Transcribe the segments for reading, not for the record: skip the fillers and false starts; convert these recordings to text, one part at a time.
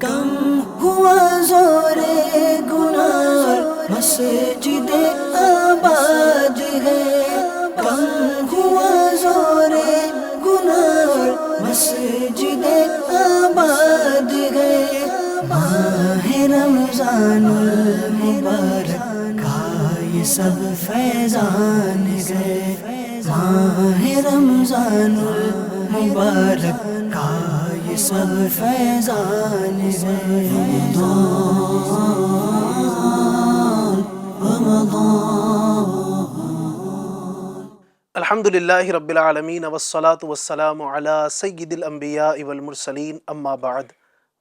کم ہوا زور گناہ مسجد آباد ہے، کم ہوا زور گناہ مسجد آباد ہے، ماہ رمضان المبارک کا یہ سب فیضان گئے، ماہ رمضان المبارک کا یہ سب فیضان گئے۔ الحمدللہ رب العالمین والصلاة والسلام علی سید الانبیاء والمرسلین، اما بعد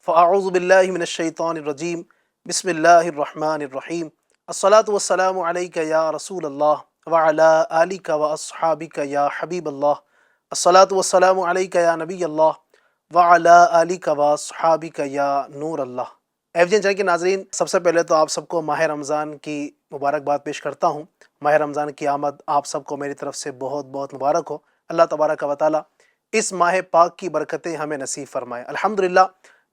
فاعوذ باللہ من الشیطان الرجیم، بسم اللہ الرحمن الرحیم۔ الصلاة والسلام علیک یا رسول اللہ وعلی آلک واصحابک یا حبیب اللہ، الصلاة والسلام علیک یا نبی اللہ وعلی آلک واصحابک یا نور اللہ۔ ایف جی این چینل کے ناظرین، سب سے پہلے تو آپ سب کو ماہ رمضان کی مبارکباد پیش کرتا ہوں۔ ماہ رمضان کی آمد آپ سب کو میری طرف سے بہت بہت مبارک ہو۔ اللہ تبارک و تعالی اس ماہ پاک کی برکتیں ہمیں نصیب فرمائے۔ الحمدللہ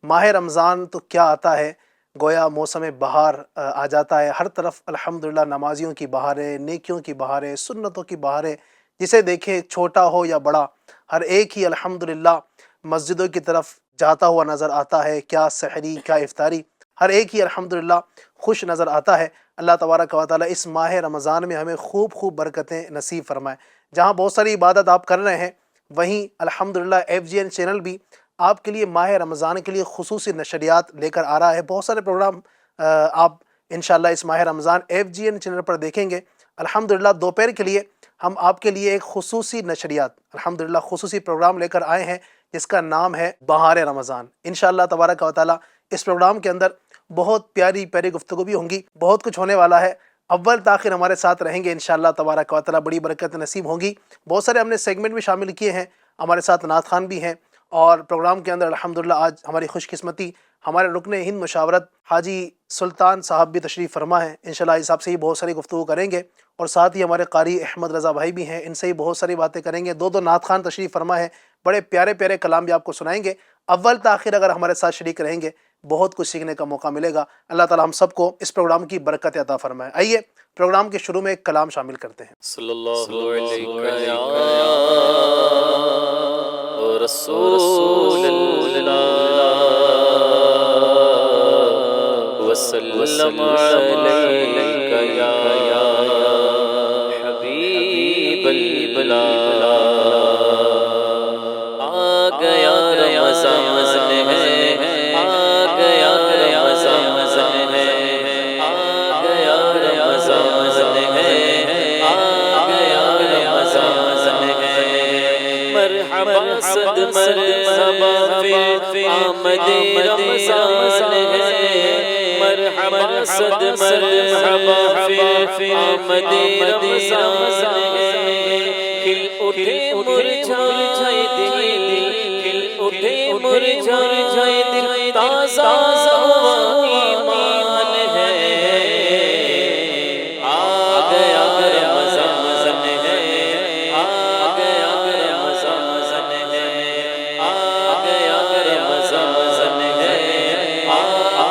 ماہ رمضان تو کیا آتا ہے، گویا موسم بہار آ جاتا ہے، ہر طرف الحمدللہ نمازیوں کی بہاریں، نیکیوں کی بہاریں، سنتوں کی بہاریں، جسے دیکھیں چھوٹا ہو یا بڑا، ہر ایک ہی الحمدللہ مسجدوں کی طرف جاتا ہوا نظر آتا ہے۔ کیا سحری، کیا افطاری، ہر ایک ہی الحمدللہ خوش نظر آتا ہے۔ اللہ تبارک و تعالی اس ماہ رمضان میں ہمیں خوب خوب برکتیں نصیب فرمائے۔ جہاں بہت ساری عبادت آپ کر رہے ہیں، وہیں الحمدللہ ایف جی این چینل بھی آپ کے لیے ماہ رمضان کے لیے خصوصی نشریات لے کر آ رہا ہے۔ بہت سارے پروگرام آپ انشاءاللہ اس ماہ رمضان ایف جی این چینل پر دیکھیں گے۔ الحمدللہ دوپہر کے لیے ہم آپ کے لیے ایک خصوصی نشریات، الحمدللہ خصوصی پروگرام لے کر آئے ہیں، جس کا نام ہے بہار رمضان۔ انشاءاللہ تبارک و تعالی اس پروگرام کے اندر بہت پیاری پیاری گفتگو بھی ہوں گی، بہت کچھ ہونے والا ہے۔ اول تاخیر ہمارے ساتھ رہیں گے انشاءاللہ تبارک و تعالی، بڑی برکت نصیب ہوں گی۔ بہت سارے ہم نے سیگمنٹ بھی شامل کیے ہیں، ہمارے ساتھ نعت خوان بھی ہیں، اور پروگرام کے اندر الحمدللہ آج ہماری خوش قسمتی ہمارے رکن ہند مشاورت حاجی سلطان صاحب بھی تشریف فرما ہیں۔ انشاءاللہ اس حساب سے ہی بہت ساری گفتگو کریں گے، اور ساتھ ہی ہمارے قاری احمد رضا بھائی بھی ہیں، ان سے ہی بہت ساری باتیں کریں گے۔ دو نعت خوان تشریف فرما ہے، بڑے پیارے پیارے کلام بھی آپ کو سنائیں گے۔ اول تاخیر اگر ہمارے ساتھ شریک رہیں گے، بہت کچھ سیکھنے کا موقع ملے گا۔ اللہ تعالی ہم سب کو اس پروگرام کی برکت عطا فرمائے۔ آئیے پروگرام کے شروع میں ایک کلام شامل کرتے ہیں۔ صلی اللہ علیہ یا رسول اللہ وسلم علیک یا حبیب اللہ۔ آ گیا رمضان ہے، آ گیا رمضان ہے، آ گیا رمضان ہے، آ گیا رمضان ہے۔ مرحبا صد مرحبا فی آمد رمضان ہے، مرحبا صد مرحبا فی آمد رمضان ہے۔ کھل اٹھے مرجھائے دل، کھل اٹھے مرجھائے دل، تازہ ایمان ہے۔ آ گیا رمضان ہے، آ گیا رمضان ہے، آ گیا رمضان ہے، آ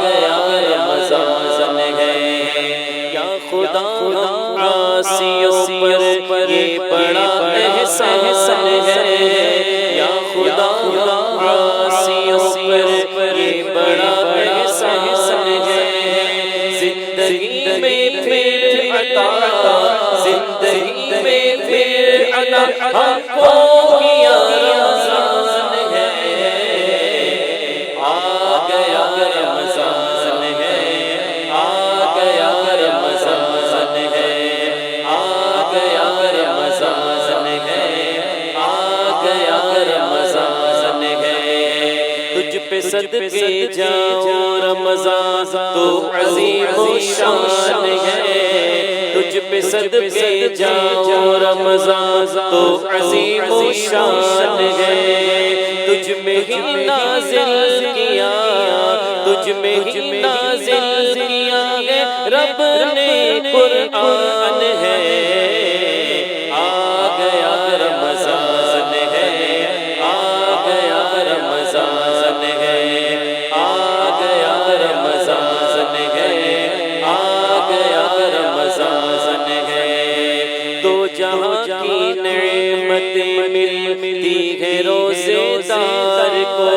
گیا رمضان ہے۔ یا خدا عاصیوں پر یہ بڑا احسان ہے، یا خدا عاصیوں پر یہ بڑا احسان ہے۔ زندگی میں پھر عطا، زندگی میں پھر عطا، ہم کو کیا رمضان ہے۔ آ گیا رمضان ہے، آ گیا رمضان ہے، آ گیا رمضان ہے، آ گیا رمضان ہے۔ تجھ پہ صدقے جاؤں رمضان تو عظیم الشان ہے، تجھ پہ صدقے جاؤں رمضان تو عظیم الشان ہے۔ تجھ میں ہی نازل کیا، تجھ میں ہی نازل کیا ہے رب نے قرآن ہے۔ آ گیا رمضان ہے، آ گیا رمضان ہے، آ گیا ملتی ہے روزے دار کو،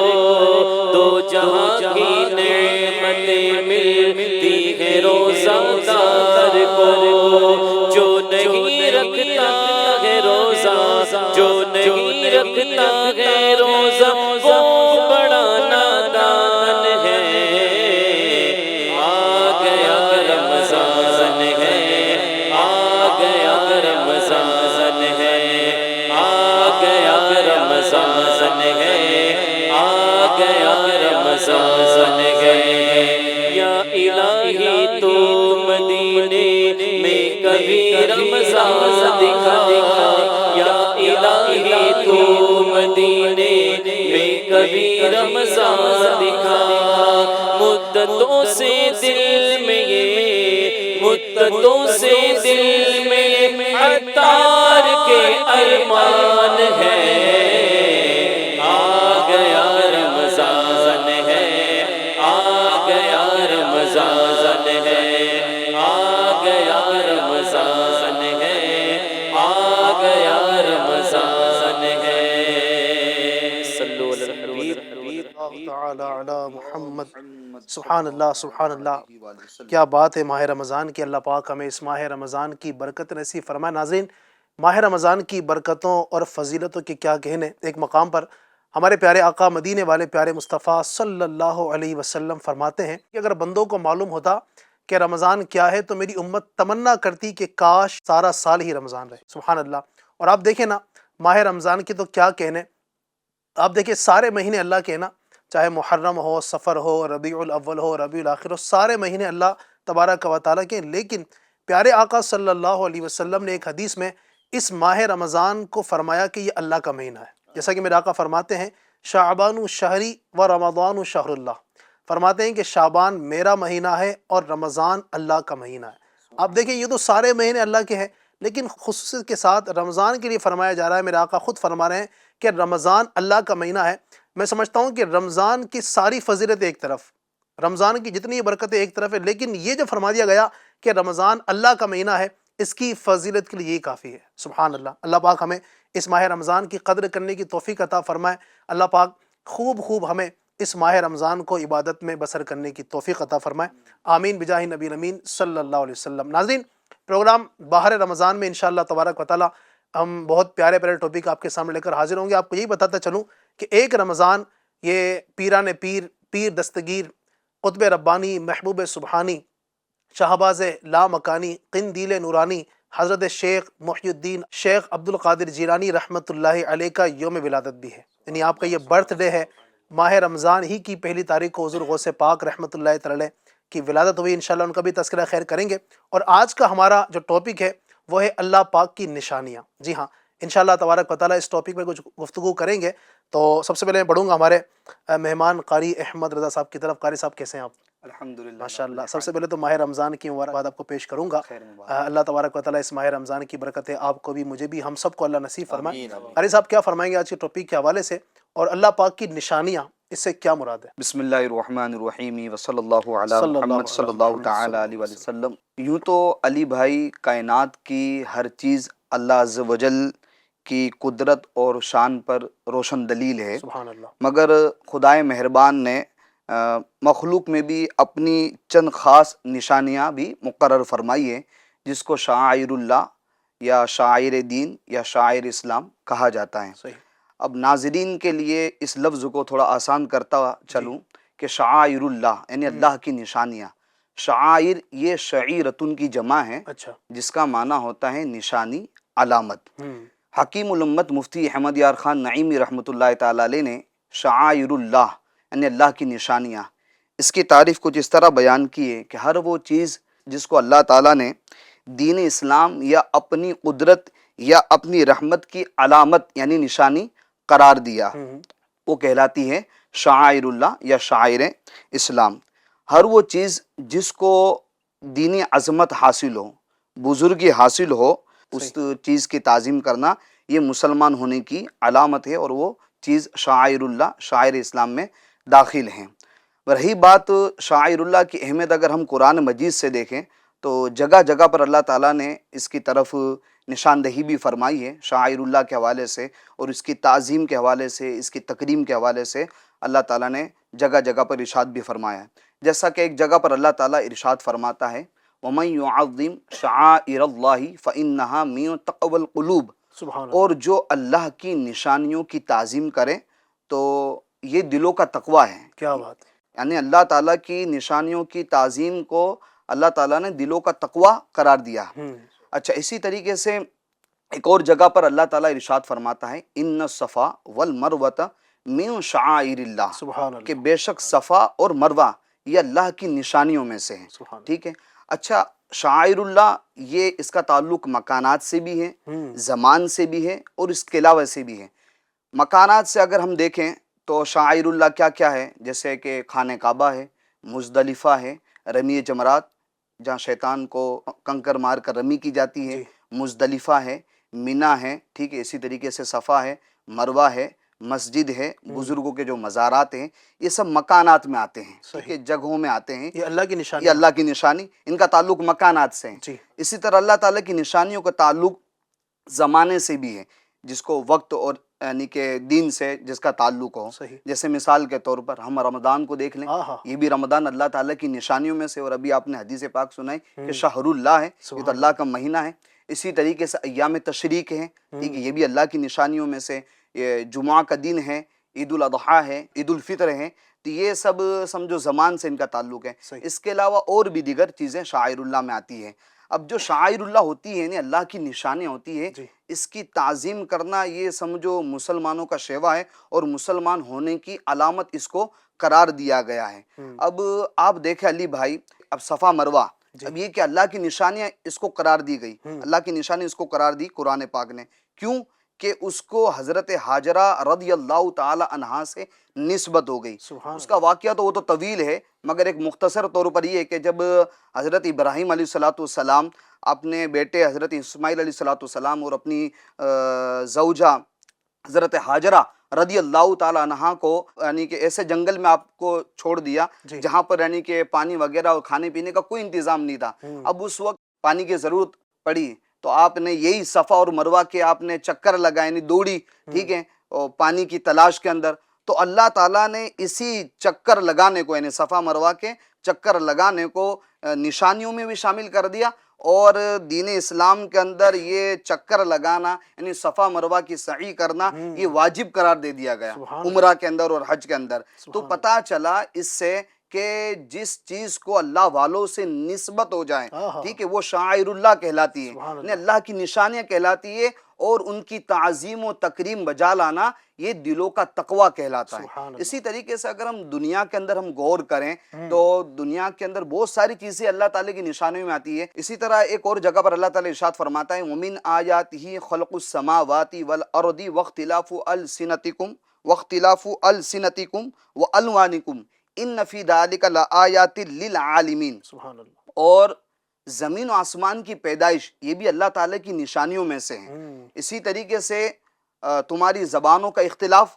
دو جہاں کی نعمتیں ملتی ہے روزہ دار کو، جو نہیں رکھتا ہے روزہ، جو نہیں رکھتا ہے روزہ، وہ بڑا نادان ہے۔ آ گیا رمضان ہے، آ گیا رمضان ہے، آ گیا رمضان ہے، آ گیا رمضان ہے۔ یا الہی تو مدینے میں کبھی رمضان دکھا، یا الہی تو مدینے میں کبھی رمضان دکھا، مدتوں سے دل میں یہ، مدتوں سے دل میں یہ عطار کے ارمان ہے۔ آ گیا رمضان ہے، آ گیا رمضان ہے، آ گیا رمضان ہے، آ گیا رمضان ہے۔ صلو علی الحبیب۔ اللہ تعالی علی محمد۔ سبحان اللہ، سبحان اللہ، کیا بات ہے ماہ رمضان کی۔ اللہ پاک ہمیں اس ماہ رمضان کی برکت نصیب فرمائے۔ ناظرین، ماہ رمضان کی برکتوں اور فضیلتوں کے کیا کہنے۔ ایک مقام پر ہمارے پیارے آقا مدینے والے پیارے مصطفیٰ صلی اللہ علیہ وسلم فرماتے ہیں کہ اگر بندوں کو معلوم ہوتا کہ رمضان کیا ہے تو میری امت تمنا کرتی کہ کاش سارا سال ہی رمضان رہے۔ سبحان اللہ۔ اور آپ دیکھیں نا، ماہ رمضان کی تو کیا کہنے، آپ دیکھیں سارے مہینے اللہ کے ہیں نا، چاہے محرم ہو، سفر ہو، ربیع الاول ہو، ربیع الاخر ہو، سارے مہینے اللہ تبارک و تعالیٰ کے ہیں۔ لیکن پیارے آقا صلی اللہ علیہ وسلم نے ایک حدیث میں اس ماہ رمضان کو فرمایا کہ یہ اللہ کا مہینہ ہے۔ جیسا کہ میرے آقا فرماتے ہیں، شعبان شہری و رمضان شہر اللہ، فرماتے ہیں کہ شعبان میرا مہینہ ہے اور رمضان اللہ کا مہینہ ہے۔ آپ دیکھیں یہ تو سارے مہینے اللہ کے ہیں، لیکن خصوصیت کے ساتھ رمضان کے لیے فرمایا جا رہا ہے۔ میرے آقا خود فرما رہے ہیں کہ رمضان اللہ کا مہینہ ہے۔ میں سمجھتا ہوں کہ رمضان کی ساری فضیلت ایک طرف، رمضان کی جتنی برکتیں ایک طرف ہے، لیکن یہ جو فرما دیا گیا کہ رمضان اللہ کا مہینہ ہے، اس کی فضیلت کے لیے یہ کافی ہے۔ سبحان اللہ۔ اللہ پاک ہمیں اس ماہ رمضان کی قدر کرنے کی توفیق عطا فرمائے۔ اللہ پاک خوب ہمیں اس ماہ رمضان کو عبادت میں بسر کرنے کی توفیق عطا فرمائے۔ آمین بجاہ نبی امین صلی اللہ علیہ وسلم۔ ناظرین، پروگرام باہر رمضان میں انشاءاللہ تبارک و تعالی ہم بہت پیارے ٹاپک آپ کے سامنے لے کر حاضر ہوں گے۔ آپ کو یہی بتاتا چلوں کہ ایک رمضان یہ پیران پیر دستگیر، قطب ربانی، محبوب سبحانی، شہباز لامکانی، قندیل نورانی، حضرت شیخ محی الدین شیخ عبد القادر جیلانی رحمۃ اللہ علیہ کا یوم ولادت بھی ہے، یعنی آپ کا یہ برتھ ڈے ہے۔ ماہ رمضان ہی کی پہلی تاریخ کو حضور غوث پاک رحمۃ اللہ تعالی علیہ کی ولادت ہوئی۔ انشاءاللہ ان کا بھی تذکرہ خیر کریں گے۔ اور آج کا ہمارا جو ٹاپک ہے وہ ہے اللہ پاک کی نشانیاں۔ جی ہاں، انشاءاللہ تبارک و تعالیٰ اس ٹاپک میں کچھ گفتگو کریں گے۔ تو سب سے پہلے میں بڑھوں گا ہمارے مہمان قاری احمد رضا صاحب کی طرف۔ قاری صاحب کیسے ہیں آپ؟ الحمدللہ ماشاءاللہ۔ سب سے پہلے تو ماہ رمضان کی مبارکباد آپ کو پیش کروں گا۔ اللہ تبارک و تعالیٰ اس ماہ رمضان کی برکتیں آپ کو بھی، مجھے بھی، ہم سب کو اللہ نصیب فرمائے۔ قاری صاحب کیا فرمائیں گے آج کے ٹاپک کے حوالے سے، اور اللہ پاک کی نشانیاں، اس سے کیا مراد ہے؟ بسم اللہ الرحمن الرحیم وصلی اللہ علی محمد صلی اللہ تعالی علیہ وسلم۔ یوں تو علی بھائی کائنات کی ہر چیز اللہ عز و جل کی قدرت اور شان پر روشن دلیل ہے، سبحان اللہ۔ مگر خدائے مہربان نے مخلوق میں بھی اپنی چند خاص نشانیاں بھی مقرر فرمائی ہیں، جس کو شعائر اللہ یا شاعر دین یا شاعر اسلام کہا جاتا ہے۔ صحیح۔ اب ناظرین کے لیے اس لفظ کو تھوڑا آسان کرتا چلوں کہ شعائر اللہ یعنی اللہ کی نشانیاں۔ شعائر یہ شعیرتن کی جمع ہے، اچھا۔ جس کا معنی ہوتا ہے نشانی، علامت۔ حکیم الامت مفتی احمد یار خان نعیمی رحمۃ اللہ تعالی علیہ نے شعائر اللہ یعنی اللہ کی نشانیاں، اس کی تعریف کچھ اس طرح بیان کی ہے کہ ہر وہ چیز جس کو اللہ تعالیٰ نے دین اسلام یا اپنی قدرت یا اپنی رحمت کی علامت یعنی نشانی قرار دیا، وہ کہلاتی ہے شعائر اللہ یا شاعر اسلام۔ ہر وہ چیز جس کو دینی عظمت حاصل ہو، بزرگی حاصل ہو، اس چیز کی تعظیم کرنا یہ مسلمان ہونے کی علامت ہے، اور وہ چیز شعائر اللہ شاعر اسلام میں داخل ہیں۔ رہی بات شعائر اللہ کی اہمیت، اگر ہم قرآن مجید سے دیکھیں تو جگہ جگہ پر اللہ تعالیٰ نے اس کی طرف نشاندہی بھی فرمائی ہے شعائر اللہ کے حوالے سے، اور اس کی تعظیم کے حوالے سے، اس کی تکریم کے حوالے سے اللہ تعالیٰ نے جگہ جگہ پر ارشاد بھی فرمایا ہے. جیسا کہ ایک جگہ پر اللہ تعالیٰ ارشاد فرماتا ہے وَمَن يُعَظِّمْ شَعَائِرَ اللَّهِ فَإِنَّهَا مِن تَقْوَى الْقُلُوبِ، سبحان اللہ. اور جو اللہ کی نشانیوں کی تعظیم کرے تو یہ دلوں کا تقویٰ ہے. کیا بات ہے. یعنی اللہ تعالیٰ کی نشانیوں کی تعظیم کو اللہ تعالیٰ نے دلوں کا تقویٰ قرار دیا. اچھا، اسی طریقے سے ایک اور جگہ پر اللہ تعالیٰ ارشاد فرماتا ہے ان الصفا والمروۃ من شعائر اللہ، سبحان اللہ. کہ بے شک صفا اور مروہ یہ اللہ کی نشانیوں میں سے ہیں. سبحان اللہ. ٹھیک ہے. اچھا، شعائر اللہ یہ اس کا تعلق مکانات سے بھی ہے، زمان سے بھی ہے، اور اس کے علاوہ سے بھی ہے. مکانات سے اگر ہم دیکھیں تو شعائر اللہ کیا کیا ہے، جیسے کہ خانہ کعبہ ہے، مزدلفہ ہے، رمی جمرات جہاں شیطان کو کنکر مار کر رمی کی جاتی ہے، مزدلفہ ہے، مینا ہے، ٹھیک ہے. اسی طریقے سے صفا ہے، مروہ ہے، مسجد ہے، بزرگوں کے جو مزارات ہیں، یہ سب مکانات میں آتے ہیں، ٹھیک ہے، جگہوں میں آتے ہیں. یہ اللہ کی نشانی. یہ اللہ کی نشانی، ان کا تعلق مکانات سے ہے. جی. اسی طرح اللہ تعالیٰ کی نشانیوں کا تعلق زمانے سے بھی ہے، جس کو وقت اور یعنی کہ دین سے جس کا تعلق ہو. صحیح. جیسے مثال کے طور پر ہم رمضان کو دیکھ لیں، آہا. یہ بھی رمضان اللہ تعالیٰ کی نشانیوں میں سے، اور ابھی آپ نے حدیث پاک سنائی کہ شہر اللہ ہے، یہ تو اللہ کا مہینہ ہے. اسی طریقے سے ایام تشریق ہیں، ٹھیک ہے، یہ بھی اللہ کی نشانیوں میں سے. یہ جمعہ کا دن ہے، عید الاضحیٰ ہے، عید الفطر ہے، تو یہ سب سمجھو زمان سے ان کا تعلق ہے. اس کے علاوہ اور بھی دیگر چیزیں شعائر اللہ میں آتی ہیں. اب جو شعائر اللہ ہوتی ہے یعنی اللہ کی نشانیاں ہوتی ہے، اس کی تعظیم کرنا یہ سمجھو مسلمانوں کا شیوا ہے، اور مسلمان ہونے کی علامت اس کو قرار دیا گیا ہے. اب آپ دیکھیں علی بھائی، اب صفا مروہ، اب یہ کہ اللہ کی نشانیاں اس کو قرار دی گئی، اللہ کی نشانی اس کو قرار دی قرآن پاک نے. کیوں کہ اس کو حضرت حاجرہ رضی اللہ تعالی عنہا سے نسبت ہو گئی. اس کا واقعہ تو وہ تو طویل ہے، مگر ایک مختصر طور پر یہ ہے کہ جب حضرت ابراہیم علیہ السلام اپنے بیٹے حضرت اسماعیل علیہ السلام اور اپنی زوجہ حضرت حاجرہ رضی اللہ تعالی عنہا کو یعنی کہ ایسے جنگل میں آپ کو چھوڑ دیا جہاں پر یعنی کہ پانی وغیرہ اور کھانے پینے کا کوئی انتظام نہیں تھا. اب اس وقت پانی کی ضرورت پڑی تو آپ نے یہی صفا اور مروہ کے آپ نے چکر لگائے، یعنی دوڑی، ٹھیک ہے، پانی کی تلاش کے اندر. تو اللہ تعالیٰ نے اسی چکر لگانے کو یعنی صفا مروہ کے چکر لگانے کو نشانیوں میں بھی شامل کر دیا، اور دین اسلام کے اندر یہ چکر لگانا یعنی صفا مروہ کی سعی کرنا یہ واجب قرار دے دیا گیا عمرہ کے اندر اور حج کے اندر. تو پتہ چلا اس سے کہ جس چیز کو اللہ والوں سے نسبت ہو جائے، ٹھیک ہے، وہ شعائر اللہ کہلاتی ہے، یعنی اللہ کی نشانیاں کہلاتی ہے، اور ان کی تعظیم و تکریم بجا لانا یہ دلوں کا تقویٰ کہلاتا ہے. اسی طریقے سے اگر ہم دنیا کے اندر ہم غور کریں تو دنیا کے اندر بہت ساری چیزیں اللہ تعالیٰ کی نشانیوں میں آتی ہے. اسی طرح ایک اور جگہ پر اللہ تعالیٰ ارشاد فرماتا ہے وَمِنْ آیَاتِهِ خَلْقُ السَّمَاوَاتِ وَالْأَرْضِ وَاخْتِلَافُ أَلْسِنَتِكُمْ وَأَلْوَانِكُمْ ان فی ذالک لآیات للعالمین. سبحان اللہ. اور زمین و آسمان کی پیدائش یہ بھی اللہ تعالیٰ کی نشانیوں میں سے ہیں. اسی طریقے سے تمہاری زبانوں کا اختلاف،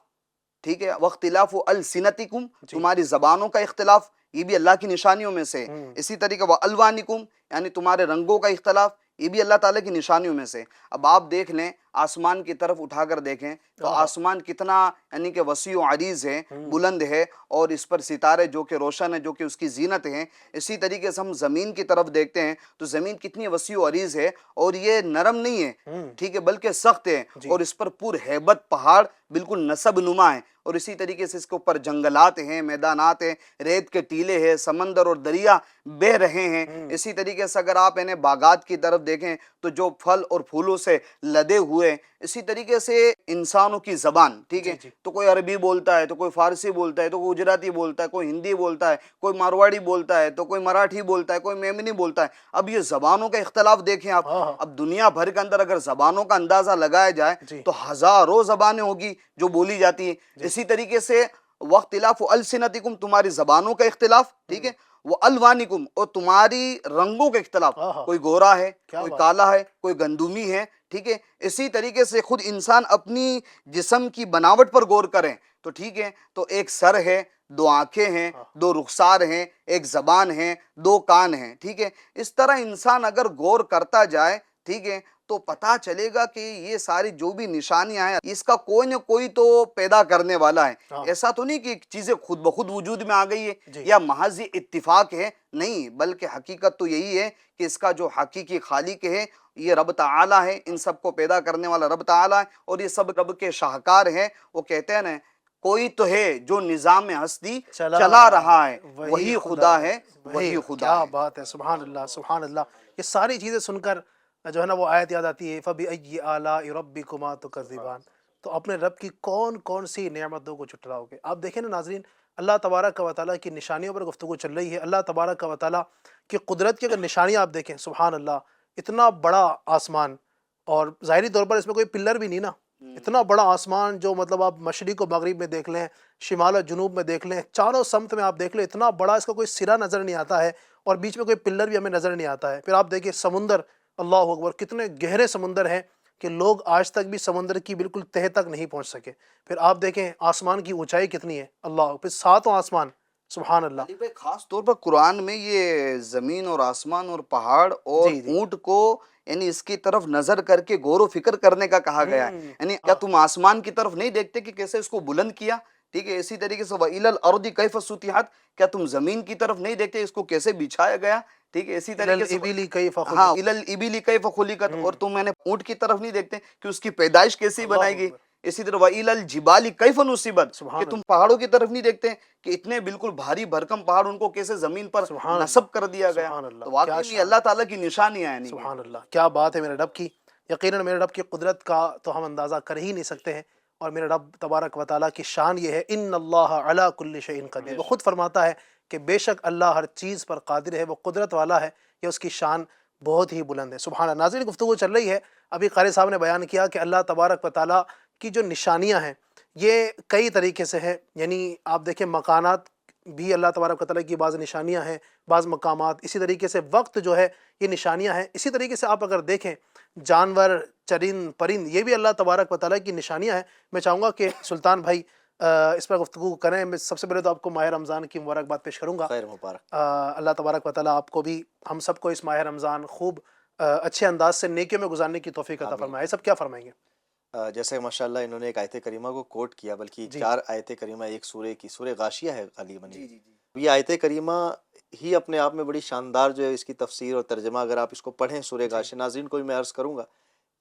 ٹھیک ہے، واختلاف السنتکم، تمہاری زبانوں کا اختلاف یہ بھی اللہ کی نشانیوں میں سے. اسی طریقے والوانکم یعنی تمہارے رنگوں کا اختلاف یہ بھی اللہ تعالیٰ کی نشانیوں میں سے. اب آپ دیکھ لیں آسمان کی طرف اٹھا کر دیکھیں تو آسمان کتنا یعنی کہ وسیع و عریض ہے، بلند ہے، اور اس پر ستارے جو کہ روشن ہیں، جو کہ اس کی زینت ہیں. اسی طریقے سے ہم زمین کی طرف دیکھتے ہیں تو زمین کتنی وسیع و عریض ہے، اور یہ نرم نہیں ہے، ٹھیک ہے، بلکہ سخت ہے، اور اس پر پر ہیبت پہاڑ بالکل نصب نما ہے. اور اسی طریقے سے اس کے اوپر جنگلات ہیں، میدانات ہیں، ریت کے ٹیلے ہیں، سمندر اور دریا بہہ رہے ہیں. اسی طریقے سے اگر آپ انہیں باغات کی طرف دیکھیں تو جو پھل اور پھولوں سے لدے ہوئے. اسی طریقے سے انسانوں کی زبان، ٹھیک ہے، تو کوئی عربی بولتا ہے، تو کوئی فارسی بولتا ہے، تو کوئی گجراتی بولتا ہے، کوئی ہندی بولتا ہے، کوئی مارواڑی بولتا ہے، تو کوئی مراٹھی بولتا ہے، کوئی میمنی بولتا ہے. اب یہ زبانوں کا اختلاف دیکھیں آپ. اب دنیا بھر کے اندر اگر زبانوں کا اندازہ لگایا جائے تو ہزاروں زبانیں ہوگی جو بولی جاتی ہیں. اسی طریقے سے واختلاف السنتکم، تمہاری زبانوں کا اختلاف، ٹھیک ہے، والوانکم، اور تمہاری رنگوں کا اختلاف، کوئی گورا ہے، کوئی کالا ہے، کوئی گندمی ہے، ٹھیک ہے. اسی طریقے سے خود انسان اپنی جسم کی بناوٹ پر غور کریں تو ٹھیک ہے، تو ایک سر ہے، دو آنکھیں ہیں، دو رخسار ہیں، ایک زبان ہے، دو کان ہیں، ٹھیک ہے. اس طرح انسان اگر غور کرتا جائے، ٹھیک ہے، تو پتہ چلے گا کہ یہ ساری جو بھی نشانیاں ہیں اس کا کوئی نہ کوئی تو پیدا کرنے والا ہے. ایسا تو نہیں کہ چیزیں خود بخود وجود میں آ گئی ہے یا محض اتفاق ہے، نہیں، بلکہ حقیقت تو یہی ہے کہ اس کا جو حقیقی خالق ہے یہ رب تعالی ہے، ان سب کو پیدا کرنے والا رب تعالی ہے، اور یہ سب رب کے شاہکار ہیں. وہ کہتے ہیں نا، کوئی تو ہے جو نظام ہستی چلا رہا ہے، وہی خدا ہے، وہی خدا کیا ہے. بات ہے، سبحان اللہ سبحان اللہ. یہ ساری چیزیں سن کر جو ہے نا وہ آیت یاد آتی ہے، فَبِأَيِّ آلَاءِ رَبِّكُمَا تُكَذِّبَانِ. تو اپنے رب کی کون کون سی نعمتوں کو جھٹلاؤ گے. آپ دیکھیں نا ناظرین، اللہ تبارک و تعالیٰ کی نشانیوں پر گفتگو چل رہی ہے. اللہ تبارک و تعالیٰ کی قدرت کی اگر نشانیاں آپ دیکھیں، سبحان اللہ، اتنا بڑا آسمان، اور ظاہری طور پر اس میں کوئی پلر بھی نہیں نا، اتنا بڑا آسمان جو مطلب آپ مشرق و مغرب میں دیکھ لیں، شمال و جنوب میں دیکھ لیں، چاروں سمت میں آپ دیکھ لیں، اتنا بڑا، اس کا کوئی سرا نظر نہیں آتا ہے، اور بیچ میں کوئی پلر بھی ہمیں نظر نہیں آتا ہے. پھر آپ دیکھیں سمندر، اللہ اکبر، کتنے گہرے سمندر ہیں کہ لوگ آج تک بھی سمندر کی بالکل تہہ تک نہیں پہنچ سکے. پھر آپ دیکھیں آسمان کی اونچائی کتنی ہے، اللہ، پھر ساتوں آسمان، سبحان اللہ. علی بھائی، خاص طور پر قرآن میں یہ زمین اور آسمان اور پہاڑ اور اونٹ کو یعنی اس کی طرف نظر کر کے غور و فکر کرنے کا کہا گیا ہے. یعنی کیا تم آسمان کی طرف نہیں دیکھتے کہ کیسے اس کو بلند کیا، ٹھیک ہے؟ اسی طریقے سے وَإِلَى الْأَرْضِ كَيْفَ سُطِحَتْ، کیا تم زمین کی طرف نہیں دیکھتے اس کو کیسے بچھایا گیا، ٹھیک ہے؟ اسی طریقے سے الابلی کیف خلقت. ہاں، إِلَى الْإِبِلِ كَيْفَ خُلِقَتْ، اور تم میں نے اونٹ کی طرف نہیں دیکھتے کہ اس کی پیدائش کیسی بنائی گئی. اسی طرح وَإِلَى الْجِبَالِ كَيْفَ نُصِبَتْ، کہ تم پہاڑوں کی طرف نہیں دیکھتے کہ اتنے بالکل بھاری بھرکم پہاڑ ان کو کیسے زمین پر نصب کر دیا گیا. تو واقعی یہ اللہ تعالیٰ کی نشانیاں ہیں. سبحان اللہ، کیا بات ہے میرے رب کی. یقیناً میرے رب کی قدرت کا تو ہم اندازہ کر ہی نہیں سکتے ہیں، اور میرے رب تبارک و تعالیٰ کی شان یہ ہے، ان اللہ علی کل شیء قدیر. وہ خود فرماتا ہے کہ بے شک اللہ ہر چیز پر قادر ہے، وہ قدرت والا ہے، یہ اس کی شان بہت ہی بلند ہے. سبحان اللہ. ناظرین، گفتگو چل رہی ہے، ابھی قاری صاحب نے بیان کیا کہ اللہ تبارک و تعالیٰ کی جو نشانیاں ہیں یہ کئی طریقے سے ہیں. یعنی آپ دیکھیں مکانات بھی اللہ تبارک و تعالیٰ کی بعض نشانیاں ہیں، بعض مقامات. اسی طریقے سے وقت جو ہے یہ نشانیاں ہیں. اسی طریقے سے آپ اگر دیکھیں جانور، چرند پرند، یہ بھی اللہ تبارک و تعالیٰ کی نشانیاں ہیں. میں چاہوں گا کہ سلطان بھائی اس پر گفتگو کریں. میں سب سے پہلے تو آپ کو ماہ رمضان کی مبارکباد پیش کروں گا. خیر مبارک. اللہ تبارک و تعالیٰ آپ کو بھی، ہم سب کو اس ماہ رمضان خوب اچھے انداز سے نیکیوں میں گزارنے کی توفیق عطا فرمائے. سب کیا فرمائیں گے؟ جیسے ماشاءاللہ انہوں نے ایک آیت کریمہ کو کوٹ کیا، بلکہ 4 آیت کریمہ ایک سورہ کی، سورہ غاشیہ ہے غالباً. یہ آیت کریمہ ہی اپنے آپ میں بڑی شاندار جو ہے، اس کی تفسیر اور ترجمہ اگر آپ اس کو پڑھیں سورہ غاشیہ، ناظرین کو بھی میں عرض کروں گا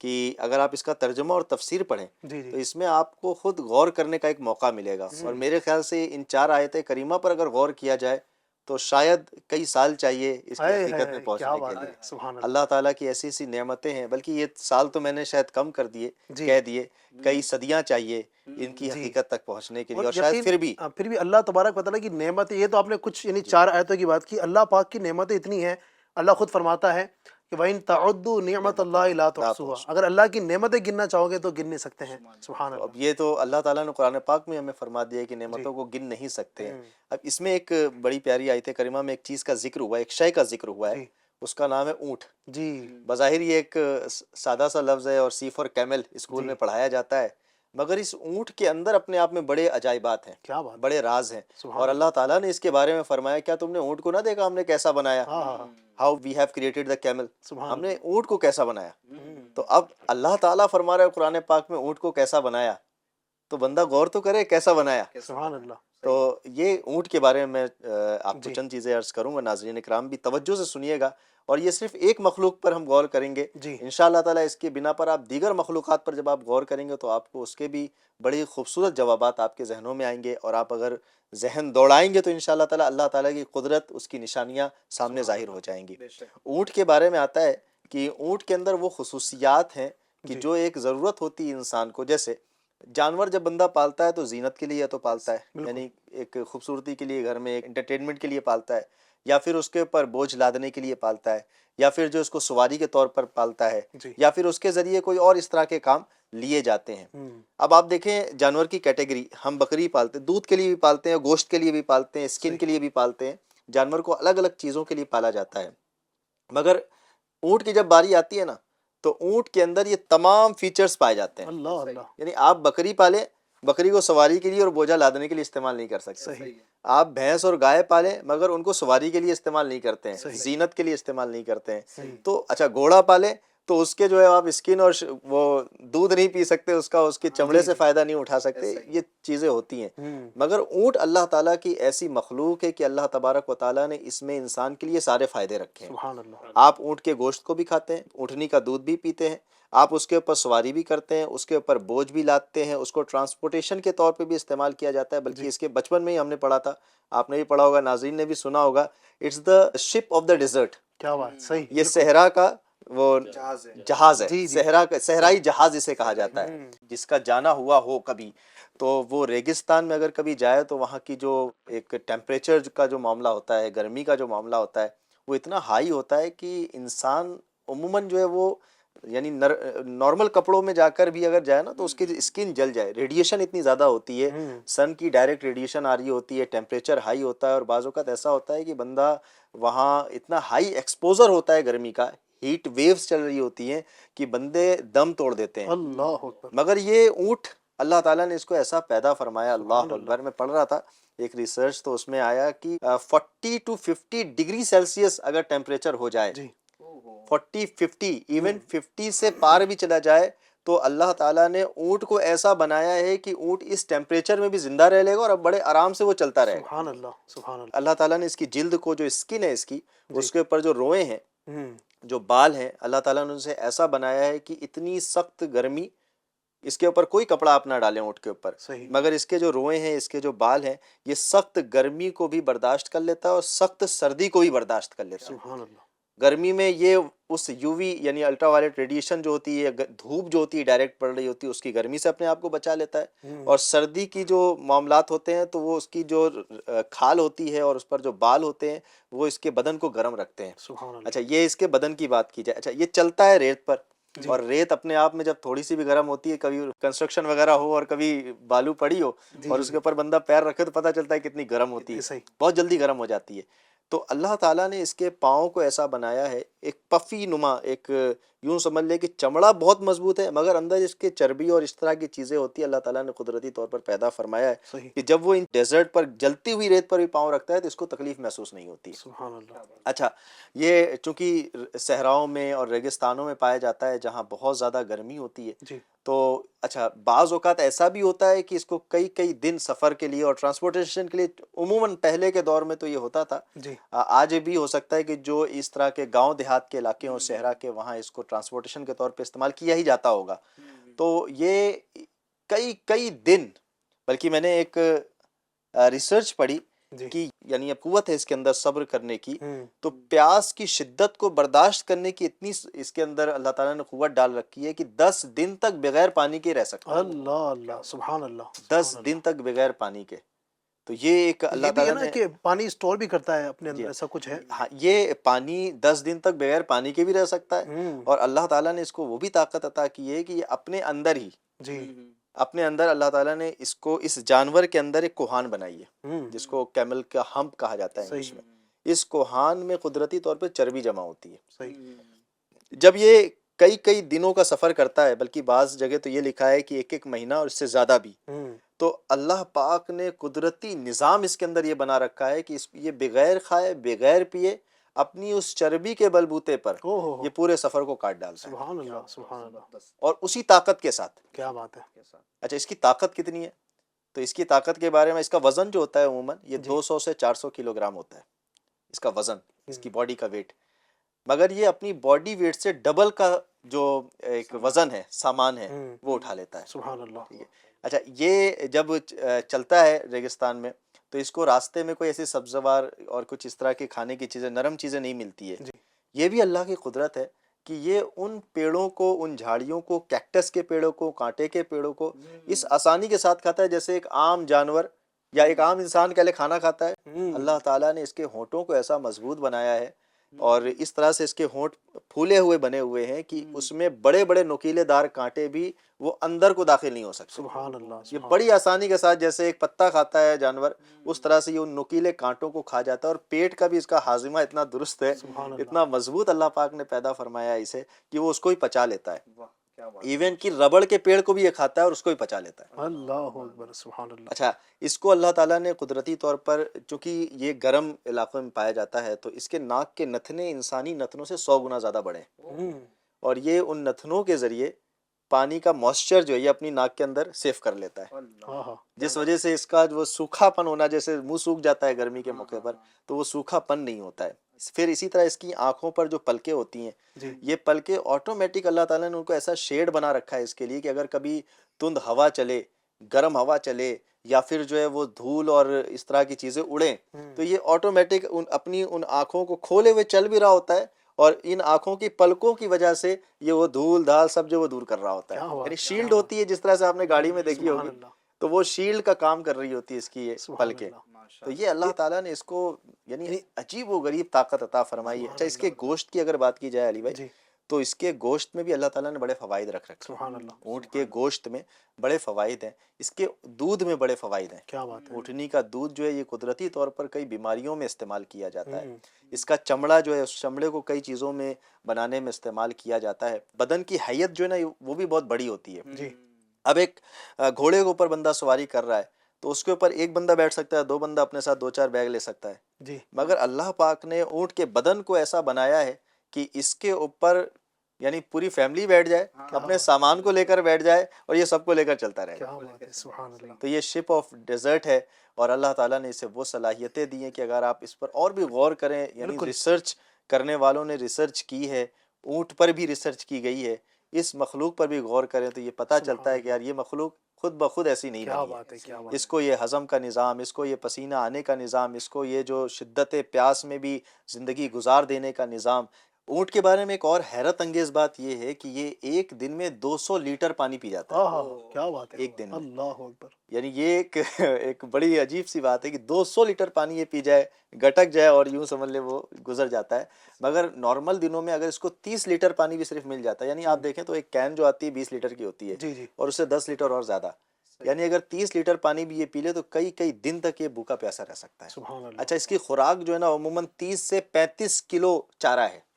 کہ اگر آپ اس کا ترجمہ اور تفسیر پڑھیں تو اس میں آپ کو خود غور کرنے کا ایک موقع ملے گا. اور میرے خیال سے ان 4 آیت کریمہ پر اگر غور کیا جائے تو شاید کئی سال چاہیے اس کی حقیقت میں پہنچنے کے لیے. اللہ تعالیٰ کی ایسی ایسی نعمتیں ہیں، بلکہ یہ سال تو میں نے شاید کم کر دیے، کہہ دیے، کئی صدیاں چاہیے ان کی حقیقت تک پہنچنے کے لیے. اور شاید پھر بھی اللہ تبارک و تعالیٰ کی نعمتیں، یہ تو آپ نے کچھ یعنی 4 آیتوں کی بات کی. اللہ پاک کی نعمتیں اتنی ہیں، اللہ خود فرماتا ہے کہ وَإِن تَعُدُّوا نِعْمَةَ اللَّهِ لَا تُحْصُوهَا، اگر اللہ کی نعمتیں گننا چاہو گے تو گن نہیں سکتے ہیں. سبحان اللہ. اب یہ تو اللہ تعالیٰ نے قرآن پاک میں ہمیں فرما دیا کہ نعمتوں کو گن نہیں سکتے ہیں. اب اس میں ایک بڑی پیاری آیت کریمہ میں ایک چیز کا ذکر ہوا ہے، ایک شے کا ذکر ہوا ہے، اس کا نام ہے اونٹ. جی، بظاہر یہ ایک سادہ سا لفظ ہے اور سی فار کیمل اسکول میں پڑھایا جاتا ہے، مگر اس اونٹ کے اندر اپنے آپ میں بڑے عجائبات ہیں، کیا بات، بڑے راز ہیں. اور اللہ تعالیٰ نے اس کے بارے میں فرمایا، کیا تم نے اونٹ کو نہ دیکھا ہم نے کیسا بنایا؟ How we have created the camel, ہم نے اونٹ کو کیسا بنایا. تو اب اللہ تعالیٰ فرما رہا ہے قرآن پاک میں اونٹ کو کیسا بنایا، تو بندہ غور تو کرے کیسا بنایا. سبحان اللہ. تو یہ اونٹ کے بارے میں آپ کو چند چیزیں عرض کروں گا، ناظرین اکرام بھی توجہ سے سنیے گا. اور یہ صرف ایک مخلوق پر ہم غور کریں گے، انشاءاللہ تعالیٰ اس کے بنا پر آپ دیگر مخلوقات پر جب آپ غور کریں گے تو آپ کو اس کے بھی بڑی خوبصورت جوابات آپ کے ذہنوں میں آئیں گے، اور آپ اگر ذہن دوڑائیں گے تو انشاءاللہ تعالیٰ اللہ تعالیٰ کی قدرت، اس کی نشانیاں سامنے ظاہر ہو جائیں گی. اونٹ کے بارے میں آتا ہے کہ اونٹ کے اندر وہ خصوصیات ہیں کہ جو ایک ضرورت ہوتی ہے انسان کو. جیسے جانور جب بندہ پالتا ہے تو زینت کے لیے تو پالتا ہے، یعنی ایک خوبصورتی کے لیے، گھر میں ایک انٹرٹینمنٹ کے لیے پالتا ہے، یا پھر اس کے اوپر بوجھ لادنے کے لیے پالتا ہے، یا پھر جو اس کو سواری کے طور پر پالتا ہے، یا پھر اس کے ذریعے کوئی اور اس طرح کے کام لیے جاتے ہیں. اب آپ دیکھیں جانور کی کیٹیگری، ہم بکری پالتے ہیں، دودھ کے لیے بھی پالتے ہیں، گوشت کے لیے بھی پالتے ہیں، اسکن کے لیے بھی پالتے ہیں. جانور کو الگ الگ چیزوں کے لیے پالا جاتا ہے. مگر اونٹ کی جب باری آتی ہے نا تو اونٹ کے اندر یہ تمام فیچرز پائے جاتے ہیں. اللہ اللہ. یعنی آپ بکری پالیں بکری کو سواری کے لیے اور بوجھا لادنے کے لیے استعمال نہیں کر سکتے. آپ بھینس اور گائے پالیں مگر ان کو سواری کے لیے استعمال نہیں کرتے ہیں, زینت کے لیے استعمال نہیں کرتے ہیں. تو اچھا گھوڑا پالیں تو اس کے جو ہے آپ اسکن اور وہ دودھ نہیں پی سکتے, اس کے چمڑے سے فائدہ نہیں اٹھا سکتے, یہ چیزیں ہوتی ہیں. مگر اونٹ اللہ تعالیٰ کی ایسی مخلوق ہے کہ اللہ تبارک و تعالیٰ نے اس میں انسان کے لیے سارے فائدے رکھے ہیں. آپ اونٹ کے گوشت کو بھی کھاتے ہیں, اونٹنی کا دودھ بھی پیتے ہیں, آپ اس کے اوپر سواری بھی کرتے ہیں, اس کے اوپر بوجھ بھی لاتے ہیں, اس کو ٹرانسپورٹیشن کے طور پہ بھی استعمال کیا جاتا ہے. بلکہ اس کے بچپن میں ہی ہم نے پڑھا تھا, آپ نے بھی پڑھا ہوگا, ناظرین نے بھی سنا ہوگا, it's the ship of the desert. کیا بات, صحیح, یہ صحرا کا وہ جہاز ہے, صحرائی جہاز اسے کہا جاتا ہے. جس کا جانا ہوا ہو کبھی تو وہ ریگستان میں اگر کبھی جائے تو وہاں کی جو ایک ٹیمپریچر کا جو معاملہ ہوتا ہے, گرمی کا جو معاملہ ہوتا ہے, وہ اتنا ہائی ہوتا ہے کہ انسان عموماً جو ہے وہ یعنی نارمل کپڑوں میں جا کر بھی اگر جائے نا تو اس کی اسکن جل جائے. ریڈیشن اتنی زیادہ ہوتی ہے, سن کی ڈائریکٹ ریڈیشن آ رہی ہوتی ہے, ٹیمپریچر ہائی ہوتا ہے, اور بعض اوقات ایسا ہوتا ہے کہ بندہ وہاں اتنا ہائی ایکسپوزر ہوتا ہے گرمی کا, ہیٹ ویوز چل رہی ہوتی ہیں کہ بندے دم توڑ دیتے ہیں. اللہ اکبر. مگر یہ اونٹ اللہ تعالیٰ نے اس کو ایسا پیدا فرمایا. اللہ اکبر. میں پڑھ رہا تھا ایک ریسرچ تو اس میں آیا کہ 40 to 50 ڈگری سیلسیس اگر ٹیمپریچر ہو جائے, 40 50 ایون 50 سے پار بھی چلا جائے, تو اللہ تعالیٰ نے اونٹ کو ایسا بنایا ہے کہ اونٹ اس ٹیمپریچر میں بھی زندہ رہ لے گا اور اب بڑے آرام سے وہ چلتا رہے گا. سبحان اللہ, سبحان اللہ. اللہ تعالیٰ نے اس کی جلد کو, جو اسکن ہے اس کی, اس کے اوپر جو روئیں ہیں, جو بال ہیں, اللہ تعالیٰ نے اسے ایسا بنایا ہے کہ اتنی سخت گرمی, اس کے اوپر کوئی کپڑا آپ نہ ڈالیں اونٹ کے اوپر, مگر اس کے جو روئیں ہیں, اس کے جو بال ہیں, یہ سخت گرمی کو بھی برداشت کر لیتا ہے اور سخت سردی کو بھی برداشت کر لیتا ہے. سبحان اللہ. گرمی میں یہ اس یو وی یعنی الٹرا وائلٹ ریڈیشن جو ہوتی ہے, دھوپ جو ہوتی ہے ڈائریکٹ پڑ رہی ہوتی ہے, اس کی گرمی سے اپنے آپ کو بچا لیتا ہے. اور سردی کی جو معاملات ہوتے ہیں تو وہ اس کی جو کھال ہوتی ہے اور اس پر جو بال ہوتے ہیں وہ اس کے بدن کو گرم رکھتے ہیں. اچھا, یہ اس کے بدن کی بات کی جائے. اچھا, یہ چلتا ہے ریت پر, اور ریت اپنے آپ میں جب تھوڑی سی بھی گرم ہوتی ہے, کبھی کنسٹرکشن وغیرہ ہو اور کبھی بالو پڑی ہو اور اس کے اوپر بندہ پیر رکھے تو پتہ چلتا ہے کتنی گرم ہوتی ہے, بہت جلدی گرم ہو جاتی ہے. تو اللہ تعالیٰ نے اس کے پاؤں کو ایسا بنایا ہے, ایک پفی نما, ایک یوں سمجھ لے کہ چمڑا بہت مضبوط ہے, مگر اندر اس کے چربی اور اس طرح کی چیزیں ہوتی ہیں. اللہ تعالیٰ نے قدرتی طور پر پیدا فرمایا ہے کہ جب وہ ان ڈیزرٹ پر جلتی ہوئی ریت پر بھی پاؤں رکھتا ہے تو اس کو تکلیف محسوس نہیں ہوتی. سبحان اللہ. اچھا, یہ چونکہ صحراؤں میں اور ریگستانوں میں پایا جاتا ہے جہاں بہت زیادہ گرمی ہوتی ہے, تو اچھا بعض اوقات ایسا بھی ہوتا ہے کہ اس کو کئی دن سفر کے لیے اور ٹرانسپورٹیشن کے لیے, عموماً پہلے کے دور میں تو یہ ہوتا تھا, آج بھی ہو سکتا ہے کہ جو اس طرح کے گاؤں دیہات کے علاقے اور صحرا کے, وہاں اس کو ٹرانسپورٹیشن کے طور پہ استعمال کیا ہی جاتا ہوگا. تو یہ کئی دن, بلکہ میں نے ایک ریسرچ پڑھی کہ یعنی قوت ہے اس کے اندر صبر کرنے کی, تو پیاس کی شدت کو برداشت کرنے کی اتنی اس کے اندر اللہ تعالیٰ نے قوت ڈال رکھی ہے کہ 10 دن تک بغیر پانی کے رہ سکتا ہے. اللہ اللہ, سبحان اللہ. 10 دن تک بغیر پانی کے. تو یہ ایک اللہ تعالیٰ نے کہ پانی اسٹور بھی کرتا ہے اپنے اندر, ایسا کچھ ہے. ہاں, یہ پانی 10 دن تک بغیر پانی کے بھی رہ سکتا ہے, اور اللہ تعالیٰ نے اس کو وہ بھی طاقت عطا کی ہے کہ یہ اپنے اندر ہی, اپنے اندر اللہ تعالیٰ نے اس کو, اس جانور کے اندر ایک کوہان بنائی ہے جس کو کیمل کا ہمپ کہا جاتا ہے انگلش میں. اس کوہان میں قدرتی طور پہ چربی جمع ہوتی ہے. جب یہ کئی دنوں کا سفر کرتا ہے, بلکہ بعض جگہ تو یہ لکھا ہے کہ 1 مہینہ اور اس سے زیادہ بھی, تو اللہ پاک نے قدرتی نظام اس کے اندر یہ بنا رکھا ہے کہ یہ بغیر کھائے بغیر پیے اپنی اس چربی کے بلبوتے پر یہ پورے سفر کو کاٹ ڈالتا ہے. سبحان اللہ, سبحان اللہ. اور اسی طاقت کے ساتھ. کیا بات ہے. اچھا, اس کی طاقت کتنی ہے, تو اس کی طاقت کے بارے میں, اس کا وزن جو ہوتا ہے عموماً یہ 200 سے 400 کلو گرام ہوتا ہے اس کا وزن, اس کی باڈی کا ویٹ. مگر یہ اپنی باڈی ویٹ سے ڈبل کا جو ایک وزن ہے, سامان ہے, وہ اٹھا لیتا ہے. سبحان اللہ. اچھا, یہ جب چلتا ہے ریگستان میں تو اس کو راستے میں کوئی ایسی سبزوار اور کچھ اس طرح کے کھانے کی چیزیں, نرم چیزیں نہیں ملتی ہے. یہ بھی اللہ کی قدرت ہے کہ یہ ان پیڑوں کو, ان جھاڑیوں کو, کیکٹس کے پیڑوں کو, کانٹے کے پیڑوں کو اس آسانی کے ساتھ کھاتا ہے جیسے ایک عام جانور یا ایک عام انسان کے لیے کھانا کھاتا ہے. اللہ تعالیٰ نے اس کے ہونٹوں کو ایسا مضبوط بنایا ہے اور اس طرح سے اس کے ہونٹ پھولے ہوئے بنے ہوئے ہیں کہ اس میں بڑے بڑے نوکیلے دار کانٹے بھی وہ اندر کو داخل نہیں ہو سکتے. سبحان اللہ. یہ بڑی آسانی کے ساتھ, جیسے ایک پتا کھاتا ہے جانور, اس طرح سے یہ ان نوکیلے کانٹوں کو کھا جاتا ہے. اور پیٹ کا بھی اس کا ہاضمہ اتنا درست ہے, اتنا مضبوط اللہ پاک نے پیدا فرمایا ہے اسے کہ وہ اس کو ہی پچا لیتا ہے. ایون کہ ربڑ کے پیڑ کو بھی یہ کھاتا ہے اور اس کو بھی پچا لیتا ہے. اللہ اکبر، سبحان اللہ. اچھا، اس کو اللہ تعالیٰ نے قدرتی طور پر، چونکہ یہ گرم علاقوں میں پایا جاتا ہے، تو اس کے ناک کے نتنے انسانی نتنوں سے 100 گنا زیادہ بڑے ہیں، اور یہ ان نتنوں کے ذریعے پانی کا موئسچر جو ہے یہ اپنی ناک کے اندر سیف کر لیتا ہے، جس وجہ سے اس کا جو سوکھا پن ہونا، جیسے منہ سوکھ جاتا ہے گرمی کے موقع پر، تو وہ سوکھا پن نہیں ہوتا ہے. پھر اسی طرح اس کی آنکھوں پر جو پلکیں ہوتی ہیں، یہ پلکیں آٹومیٹک اللہ تعالیٰ نے ان کو ایسا شیڈ بنا رکھا ہے اس کے لیے کہ اگر کبھی تند ہوا چلے، گرم ہوا چلے، یا پھر جو ہے وہ دھول اور اس طرح کی چیزیں اڑیں، تو یہ آٹومیٹک اپنی ان آنکھوں کو کھولے ہوئے چل بھی رہا ہوتا ہے، اور ان آنکھوں کی پلکوں کی وجہ سے یہ وہ دھول دھال سب جو وہ دور کر رہا ہوتا ہے. یعنی شیلڈ ہوتی ہے، جس طرح سے آپ نے گاڑی میں دیکھی ہوگی، تو وہ شیلڈ کا کام کر رہی ہوتی ہے اس کی یہ پلکیں. تو یہ اللہ تعالیٰ نے اس کو یعنی عجیب و غریب طاقت عطا فرمائی ہے. اچھا، اس کے گوشت کی اگر بات کی جائے علی بھائی، تو اس کے گوشت میں بھی اللہ تعالیٰ نے بڑے فوائد رکھ رکھے. اونٹ کے گوشت میں بڑے فوائد ہیں، اس کے دودھ میں بڑے فوائد ہیں. کیا بات ہے. اونٹنی کا دودھ جو ہے یہ قدرتی طور پر کئی بیماریوں میں استعمال کیا جاتا ہے. اس کا چمڑا جو ہے، اس چمڑے کو کئی چیزوں میں بنانے میں استعمال کیا جاتا ہے. بدن کی حیت جو ہے نا وہ بھی بہت بڑی ہوتی ہے. اب ایک گھوڑے کے اوپر بندہ سواری کر رہا ہے، تو اس کے اوپر ایک بندہ بیٹھ سکتا ہے، 2 بندہ اپنے ساتھ 2-4 بیگ لے سکتا ہے. مگر اللہ پاک نے اونٹ کے بدن کو ایسا بنایا ہے کہ اس کے اوپر یعنی پوری فیملی بیٹھ جائے، اپنے سامان کو لے کر بیٹھ جائے، اور یہ سب کو لے کر چلتا رہے گا. تو یہ شپ آف ڈیزرٹ ہے، اور اللہ تعالیٰ نے اسے وہ صلاحیتیں دی ہیں کہ اگر آپ اس پر اور بھی غور کریں، یعنی ریسرچ کرنے والوں نے ریسرچ کی ہے، اونٹ پر بھی ریسرچ کی گئی ہے، اس مخلوق پر بھی غور کریں تو یہ پتہ چلتا ہے کہ یار یہ مخلوق خود بخود ایسی نہیں بنی ہے. اس کو یہ ہضم کا نظام، اس کو یہ پسینہ آنے کا نظام، اس کو یہ جو شدت پیاس میں بھی زندگی گزار دینے کا نظام. اونٹ کے بارے میں ایک اور حیرت انگیز بات یہ ہے کہ یہ ایک دن میں 200 لیٹر پانی پی جاتا ہے. کیا بات ہے. ایک دن میں. اللہ اکبر. یعنی یہ ایک بڑی عجیب سی بات ہے کہ 200 لیٹر پانی یہ پی جائے، گٹک جائے، اور یوں سمجھ لے وہ گزر جاتا ہے. مگر نارمل دنوں میں اگر اس کو 30 لیٹر پانی بھی صرف مل جاتا ہے، یعنی آپ دیکھیں تو ایک کین جو آتی ہے 20 لیٹر کی ہوتی ہے، اور اس سے 10 لیٹر اور زیادہ، یعنی اگر 30 لیٹر پانی بھی یہ پی لے تو کئی دن تک یہ بھوکا پیاسا رہ سکتا ہے. اچھا، اس کی خوراک جو ہے نا عموماً 30 سے 35 کلو چارہ ہے،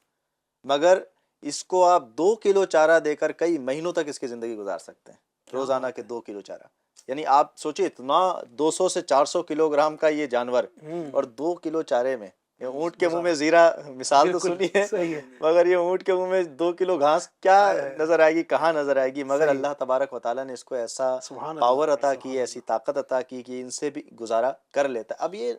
مگر اس کو آپ 2 کلو چارہ دے کر کئی مہینوں تک اس کی زندگی گزار سکتے ہیں. روزانہ کے 2 کلو چارہ، یعنی آپ سوچیں اتنا 200 سے 400 کلو گرام کا یہ جانور، اور 2 کلو چارے میں. اونٹ کے منہ میں زیرہ مثال تو سنی ہے، مگر یہ اونٹ کے منہ میں 2 کلو گھاس کیا نظر آئے گی، کہاں نظر آئے گی. مگر اللہ تبارک و تعالیٰ نے اس کو ایسا پاور عطا کی، ایسی طاقت عطا کی کہ ان سے بھی گزارا کر لیتا ہے. اب یہ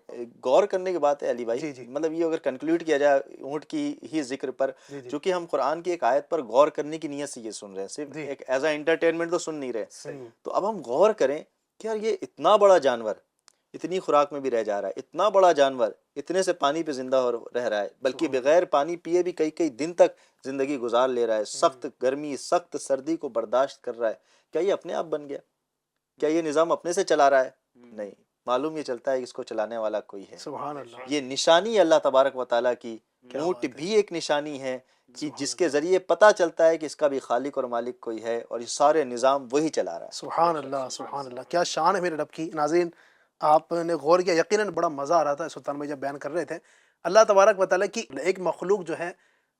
غور کرنے کی بات ہے علی بھائی، مطلب یہ اگر کنکلوڈ کیا جائے اونٹ کی ہی ذکر پر، چونکہ ہم قرآن کی ایک آیت پر غور کرنے کی نیت سے یہ سن رہے ہیں، صرف ایک ایز اے انٹرٹینمنٹ تو سن نہیں رہے. تو اب ہم غور کریں کہ یار یہ اتنا بڑا جانور اتنی خوراک میں بھی رہ جا رہا ہے، اتنا بڑا جانور اتنے سے پانی پہ زندہ رہ رہا ہے، بلکہ بغیر پانی پیے بھی کئی دن تک زندگی گزار لے رہا ہے، سخت گرمی سخت سردی کو برداشت کر رہا ہے. کیا یہ اپنے آپ بن گیا؟ کیا یہ نظام اپنے سے چلا رہا ہے؟ نہیں، معلوم یہ چلتا ہے کہ اس کو چلانے والا کوئی ہے. سبحان اللہ. یہ نشانی اللہ تبارک و تعالیٰ کی. اونٹ بھی ایک نشانی ہے کہ جس کے ذریعے پتہ چلتا ہے کہ اس کا بھی خالق اور مالک کوئی ہے، اور یہ سارے نظام وہی چلا رہا ہے. سبحان اللہ، سبحان اللہ. کیا شان ہے میرے رب کی. ناظرین، آپ نے غور کیا، یقیناً بڑا مزہ آ رہا تھا سلطان بھائی جب بیان کر رہے تھے. اللہ تبارک و تعالیٰ کی ایک مخلوق جو ہے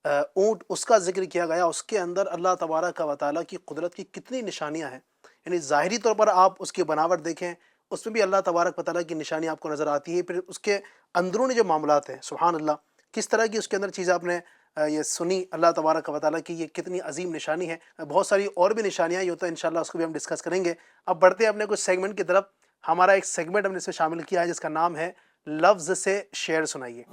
اونٹ، اس کا ذکر کیا گیا، اس کے اندر اللہ تبارک و تعالیٰ کی قدرت کی کتنی نشانیاں ہیں. یعنی ظاہری طور پر آپ اس کی بناوٹ دیکھیں، اس میں بھی اللہ تبارک و تعالیٰ کی نشانی آپ کو نظر آتی ہے. پھر اس کے اندرونی جو معاملات ہیں، سبحان اللہ، کس طرح کی اس کے اندر چیزیں آپ نے یہ سنی. اللہ تبارک و تعالیٰ کی یہ کتنی عظیم نشانی ہے. بہت ساری اور بھی نشانیاں یہ ہوتا ہے، انشاءاللہ اس کو بھی ہم ڈسکس کریں گے. اب بڑھتے ہیں اپنے کچھ سیگمنٹ کی طرف. ہمارا ایک سیگمنٹ ہم نے اس میں شامل کیا ہے جس کا نام ہے لفظ سے شعر سنائیے.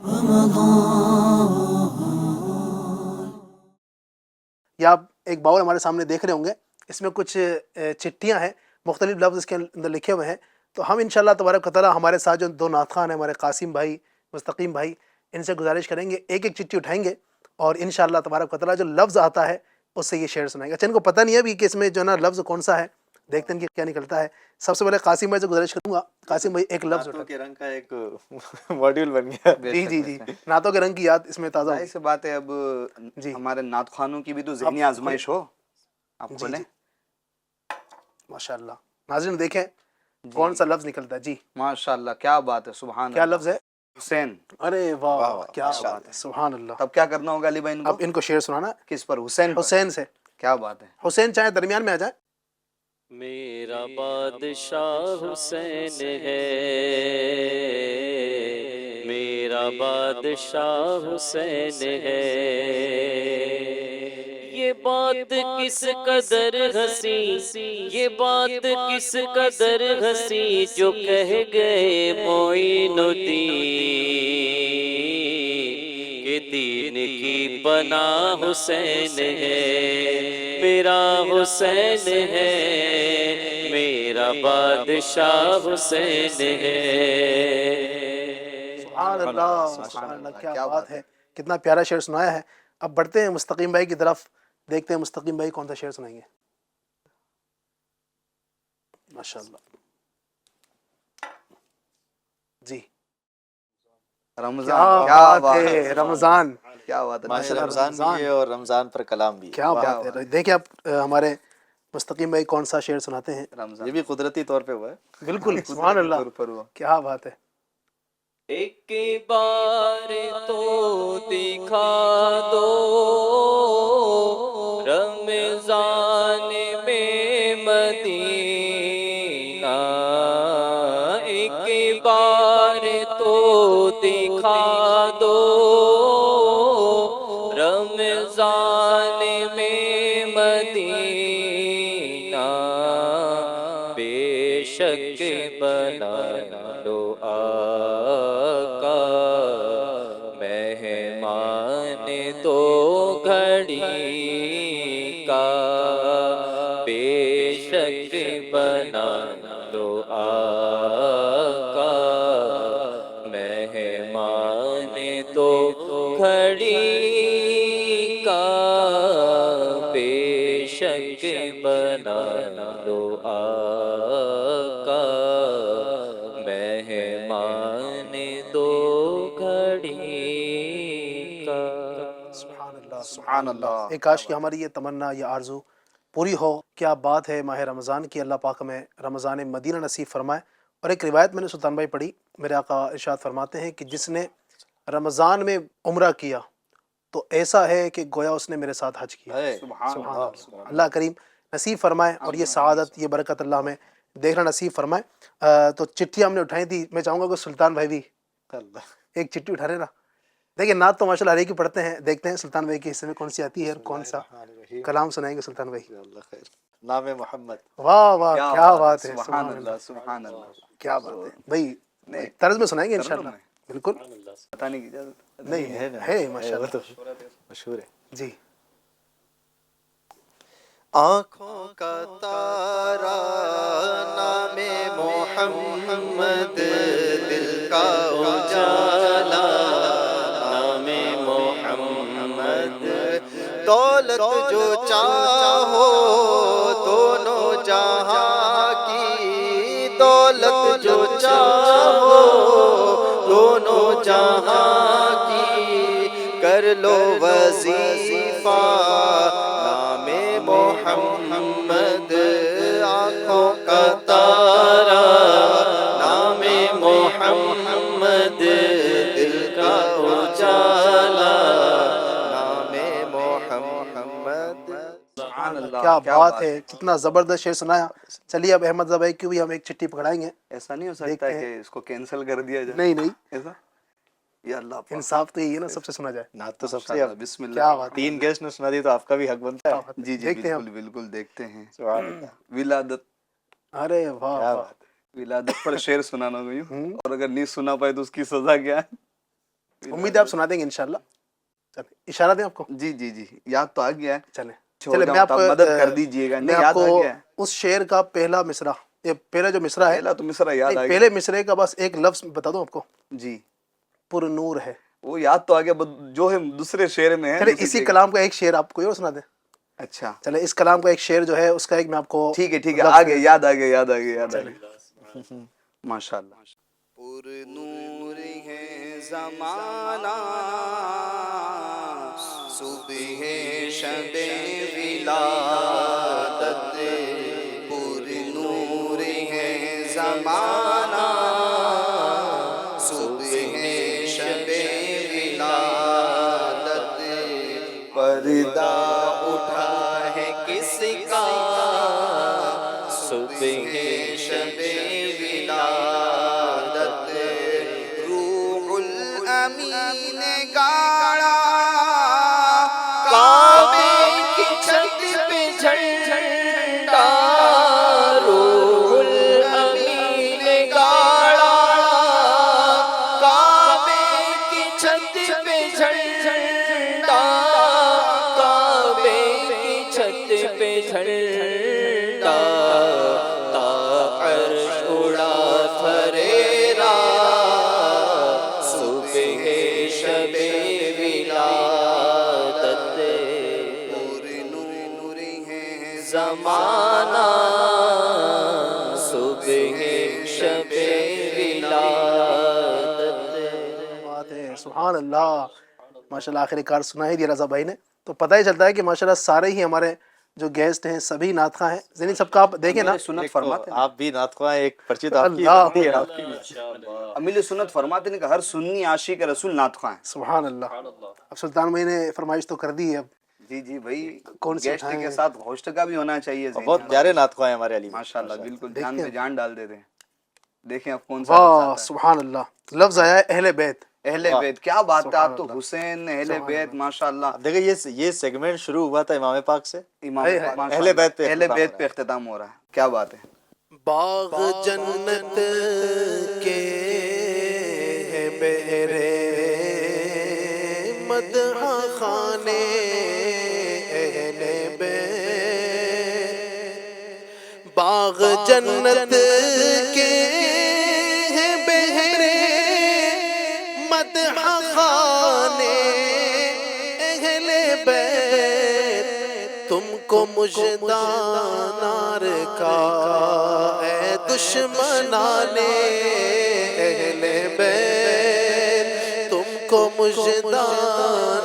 یا آپ ایک باؤل ہمارے سامنے دیکھ رہے ہوں گے، اس میں کچھ چٹیاں ہیں، مختلف لفظ اس کے اندر لکھے ہوئے ہیں. تو ہم انشاءاللہ تبارک و تعالیٰ ہمارے ساتھ جو 2 نعت خوان ہیں، ہمارے قاسم بھائی، مستقیم بھائی، ان سے گزارش کریں گے ایک ایک چٹی اٹھائیں گے، اور انشاءاللہ تبارک و تعالیٰ جو لفظ آتا ہے اس سے یہ شعر سنائیں گے. اچھا، ان کو پتہ نہیں ہے بھی کہ اس میں جو نا لفظ کون سا ہے، دیکھتے ہیں کہ کیا نکلتا ہے. سب سے پہلے قاسم بھائی سے گزارش کروں گا. قاسم بھائی ایک لفظ نعتوں کے رنگ کا ایک ماڈیول بن گیا. جی نعتوں کے رنگ کی یاد اس میں تازہ ظاہر سی بات ہے. اب ہمارے نعت خوانوں کی بھی تو ذہنی آزمائش ہو. آپ کھولیں. ماشاء اللہ. ناظرین دیکھیں کون سا لفظ نکلتا ہے. جی ماشاء اللہ، کیا بات ہے. سبحان اللہ. کیا لفظ ہے؟ حسین. ارے واہ، کیا بات ہے. سبحان اللہ. تب کیا کرنا ہوگا علی بھائی؟ اب ان کو شعر سنانا کس پر؟ حسین. حسین سے. کیا بات ہے. حسین چاہے درمیان میں آ جائیں. میرا بادشاہ حسین ہے، میرا بادشاہ حسین ہے، یہ بات کس قدر ہنسی، یہ بات کس قدر ہنسی جو کہہ گئے معین الدین کہ دین کی پناہ حسین ہے، میرا حسین ہے، میرا بادشاہ حسین ہے. سبحان اللہ سبحان اللہ، کیا بات ہے، کتنا پیارا شعر سنایا ہے. اب بڑھتے ہیں مستقیم بھائی کی طرف، دیکھتے ہیں مستقیم بھائی کون سا شعر سنائیں گے. ماشاءاللہ جی. رمضان کیا بات ہے، رمضان کیا بات ہے. ماشاء اللہ، رمضان بھی ہے اور رمضان پر کلام بھی ہے. کیا بات ہے. دیکھیں اب ہمارے مستقیم بھائی کون سا شعر سناتے ہیں. یہ بھی قدرتی طور پہ ہوا ہے. بالکل سبحان اللہ، کیا بات ہے. ایک بار تو دکھا دو رمضان میں مدینہ، ایک بار تو دکھا دو رمضان میں مدینہ، بے شک بنا لو آقا مہمان دو گھڑی کا، بے شک بنا لو آقا مہمان دو گھڑی کا، بے شک بنا لو آقا مہمان دو گھڑی کا. سبحان اللہ سبحان اللہ. ایک کاش کہ ہماری یہ تمنا، یہ آرزو پوری ہو. کیا بات ہے ماہ رمضان کی، اللہ پاک ہمیں رمضان مدینہ نصیب فرمائے. اور ایک روایت میں نے سلطان بھائی پڑھی، میرے آقا ارشاد فرماتے ہیں کہ جس نے رمضان میں عمرہ کیا تو ایسا ہے کہ گویا اس نے میرے ساتھ حج کیا. سبحان سبحان اللہ. اللہ. اللہ کریم نصیب فرمائے، اور یہ سعادت، یہ برکت اللہ ہمیں دیکھنا نصیب فرمائے. تو چٹھی ہم نے اٹھائی تھی، میں چاہوں گا کہ سلطان بھائی بھی ایک چٹھی اٹھا رہے نا. دیکھیں نعت تو ماشاء اللہ ہر ایک ہی پڑھتے ہیں، دیکھتے ہیں سلطان بھائی کے حصے میں کون سی آتی ہے اور کون سا کلام سنائیں گے سلطان بھائی. نام محمد. واہ واہ، کیا بات ہے. سبحان اللہ. سبحان اللہ. کیا بات ہے بھائی، طرز میں سنائیں گے انشاءاللہ. بالکل بتانے کی اجازت نہیں ہے ماشاء اللہ. مشہور ہے. جی. آنکھوں کا تارا نام محمد، دل کا اجالا نام محمد، دولت جو چاہو دونوں جہاں کی، دولت جو چاہو دونوں جہاں کی، کر لو وظیفہ نام محمد. آنکھوں کا تارا نام محمد، دل کا اجالا نام محمد. سبحان اللہ. کیا بات ہے، کتنا زبردست شعر سنایا. چلیے اب احمد بھائی کی بھی ہم ایک چٹھی پکڑائیں گے. ایسا نہیں ہو سکتا ہے کہ اس کو کینسل کر دیا جائے؟ نہیں نہیں، ایسا یا اللہ پاک. انصاف تو یہی ہے نا، سب سے سنا جائے. نعت تو سب سے بسم اللہ. کیا بات ہے. 3 گیسٹ نے سنا دی تو آپ کا بھی حق بنتا ہے. جی جی دیکھتے ہیں بالکل بالکل دیکھتے ہیں. سبحان اللہ. ولادت، ارے واہ کیا واہ. بات ہے. ولادت پر شعر سنانا گئی اور اگر نہیں سنا پائے تو اس کی سزا کیا ہے؟ امید ہے آپ سنا دیں گے انشاءاللہ. چلیں اشارہ دیں آپ کو. جی جی جی یاد تو آ گیا ہے. چلیں چلے میں آپ مدد کر دیجئے گا. میں نہیں آپ یاد آ کو گیا ہے. اس شعر کا پہلا مصرع، یہ پہلا جو مصرع ہے، پہلا تو مصرع یاد آ گیا. پہلے مصرعے کا بس ایک لفظ بتا دوں آپ کو. جی پر نور ہے. وہ یاد تو آ گیا، جو ہے دوسرے شعر میں ہے. چلے اسی کلام کا ایک شعر آپ کو اور سنا دیں. اچھا چلے اس کلام کا ایک شعر جو ہے اس کا ایک میں آپ کو. ٹھیک ہے ٹھیک ہے، آ گیا، یاد آ گیا، یاد آ گیا، یاد آ گیا. ماشاء اللہ. پر نور ہے زمانہ صبح شب ولادت، پر نور ہے زمانہ صبح شب ولادت، پردہ اٹھا ہے چھت پہ جھنڈا، کعبے کی چھت پہ جھنڈا، تا عرش اڑا پھریرا، صبح شب ولادت، نوری ہے زمانہ صبح شب ولادت۔ بات ہے، سبحان اللہ، ماشاء اللہ آخر کار سنا ہی دیا رضا بھائی نے، تو پتہ ہی چلتا ہے کہ ماشاء اللہ سارے ہی ہمارے جو گیسٹ ہیں سبھی نعت خواں ہیں۔ زینی صاحب کا آپ دیکھیں نا، سنت فرماتے ہیں، آپ بھی نعت خواں ہیں، ایک پرچی تو آپ کی اللہ بنتی ہے، آپ کی بھی۔ امیل سنت فرماتے ہیں کہ ہر سنی عاشق رسول نعت خواں ہے۔ سبحان اللہ۔ اب سلطان بھائی نے فرمائش تو کر دی ہے، اب جی جی بھائی، کون سی گیسٹ اٹھائیں؟ کے ساتھ ہوسٹ کا بھی ہونا چاہیے، بہت پیارے نعت خواں ہیں ہمارے علی بھائی، ماشاءاللہ، بالکل جان دیکھیں پہ جان ڈال دیتے ہیں۔ دیکھیں اب کون سا لفظ واہ آتا ہے۔ سبحان اللہ، لفظ آیا ہے اہل بیت۔ اہل بیت، کیا بات ہے، آپ تو اللہ، حسین اہل سبحان بیت، ماشاءاللہ۔ اب دیکھیں یہ سیگمنٹ شروع ہوا تھا امام پاک سے، امام ہے، پاک، ماشاءاللہ، اہل بیت پہ اہل اختتام بیت ہو پہ اختتام ہو رہا ہے، کیا بات ہے۔ باغ جنت کے ہیں بہرے مدح خانے اہل بیت، باغ جنت کے ہیں بہرے مدح خانے اہل بیت، تم کو مژدہ نار کا اے دشمنان اہل بیت، تم کو مژدہ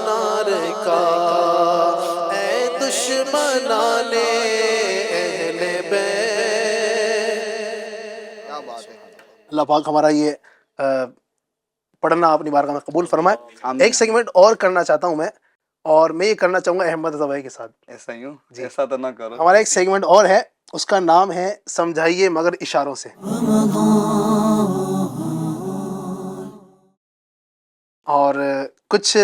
نار کا اے دشمنان اہل بیت۔ کیا بات ہے۔ اللہ پاک ہمارا یہ پڑھنا اپنی بارگاہ میں قبول فرمائے۔ آمین۔ ایک سیگمنٹ اور کرنا چاہتا ہوں میں، اور میں یہ کرنا چاہوں گا احمد رضا بھائی کے ساتھ۔ ایسا یوں، ایسا تو نہ کرو۔ ہمارا ایک سیگمنٹ اور ہے، اس کا نام ہے سمجھائیے مگر اشاروں سے، اور کچھ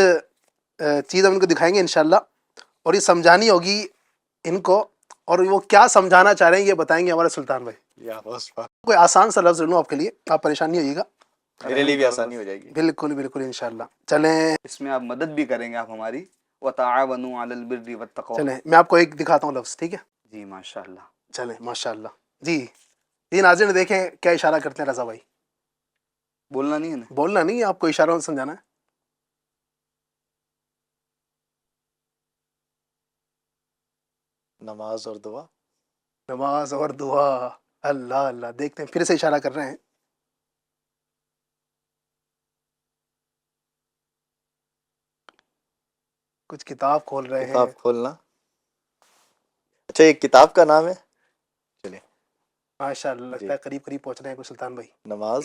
چیز ہم ان کو دکھائیں گے انشاءاللہ، اور یہ سمجھانی ہوگی ان کو، اور وہ کیا سمجھانا چاہ رہے ہیں یہ بتائیں گے ہمارے سلطان بھائی۔ یا بس بات، کوئی آسان سا لفظ لوں آپ کے لیے، آپ پریشان نہیں ہوئیے گا، میرے لیے بھی آسانی ہو جائے گی۔ بالکل بالکل انشاءاللہ۔ چلیں اس میں آپ مدد بھی کریں گے آپ ہماری، وَتَعَاوَنُوا عَلَى الْبِرِّ وَالتَّقْوَىٰ۔ چلیں میں آپ کو ایک دکھاتا ہوں لفظ، ٹھیک ہے؟ جی ماشاءاللہ۔ چلیں ماشاءاللہ جی۔ یہ ناظرین دیکھیں کیا اشارہ کرتے ہیں رضا بھائی، بولنا نہیں ہے نا؟ بولنا نہیں ہے آپ کو، اشاروں سے سمجھانا ہے۔ نماز اور دعا، نماز اور دعا، اللہ اللہ، دیکھتے ہیں پھر سے اشارہ کر رہے ہیں۔ کچھ کتاب کھول رہے ہیں، کتاب کھولنا، اچھا یہ کتاب کا نام ہے، چلیں ماشاء اللہ لگتا ہے قریب قریب پہنچ رہے ہیں کوئی سلطان بھائی۔ نماز،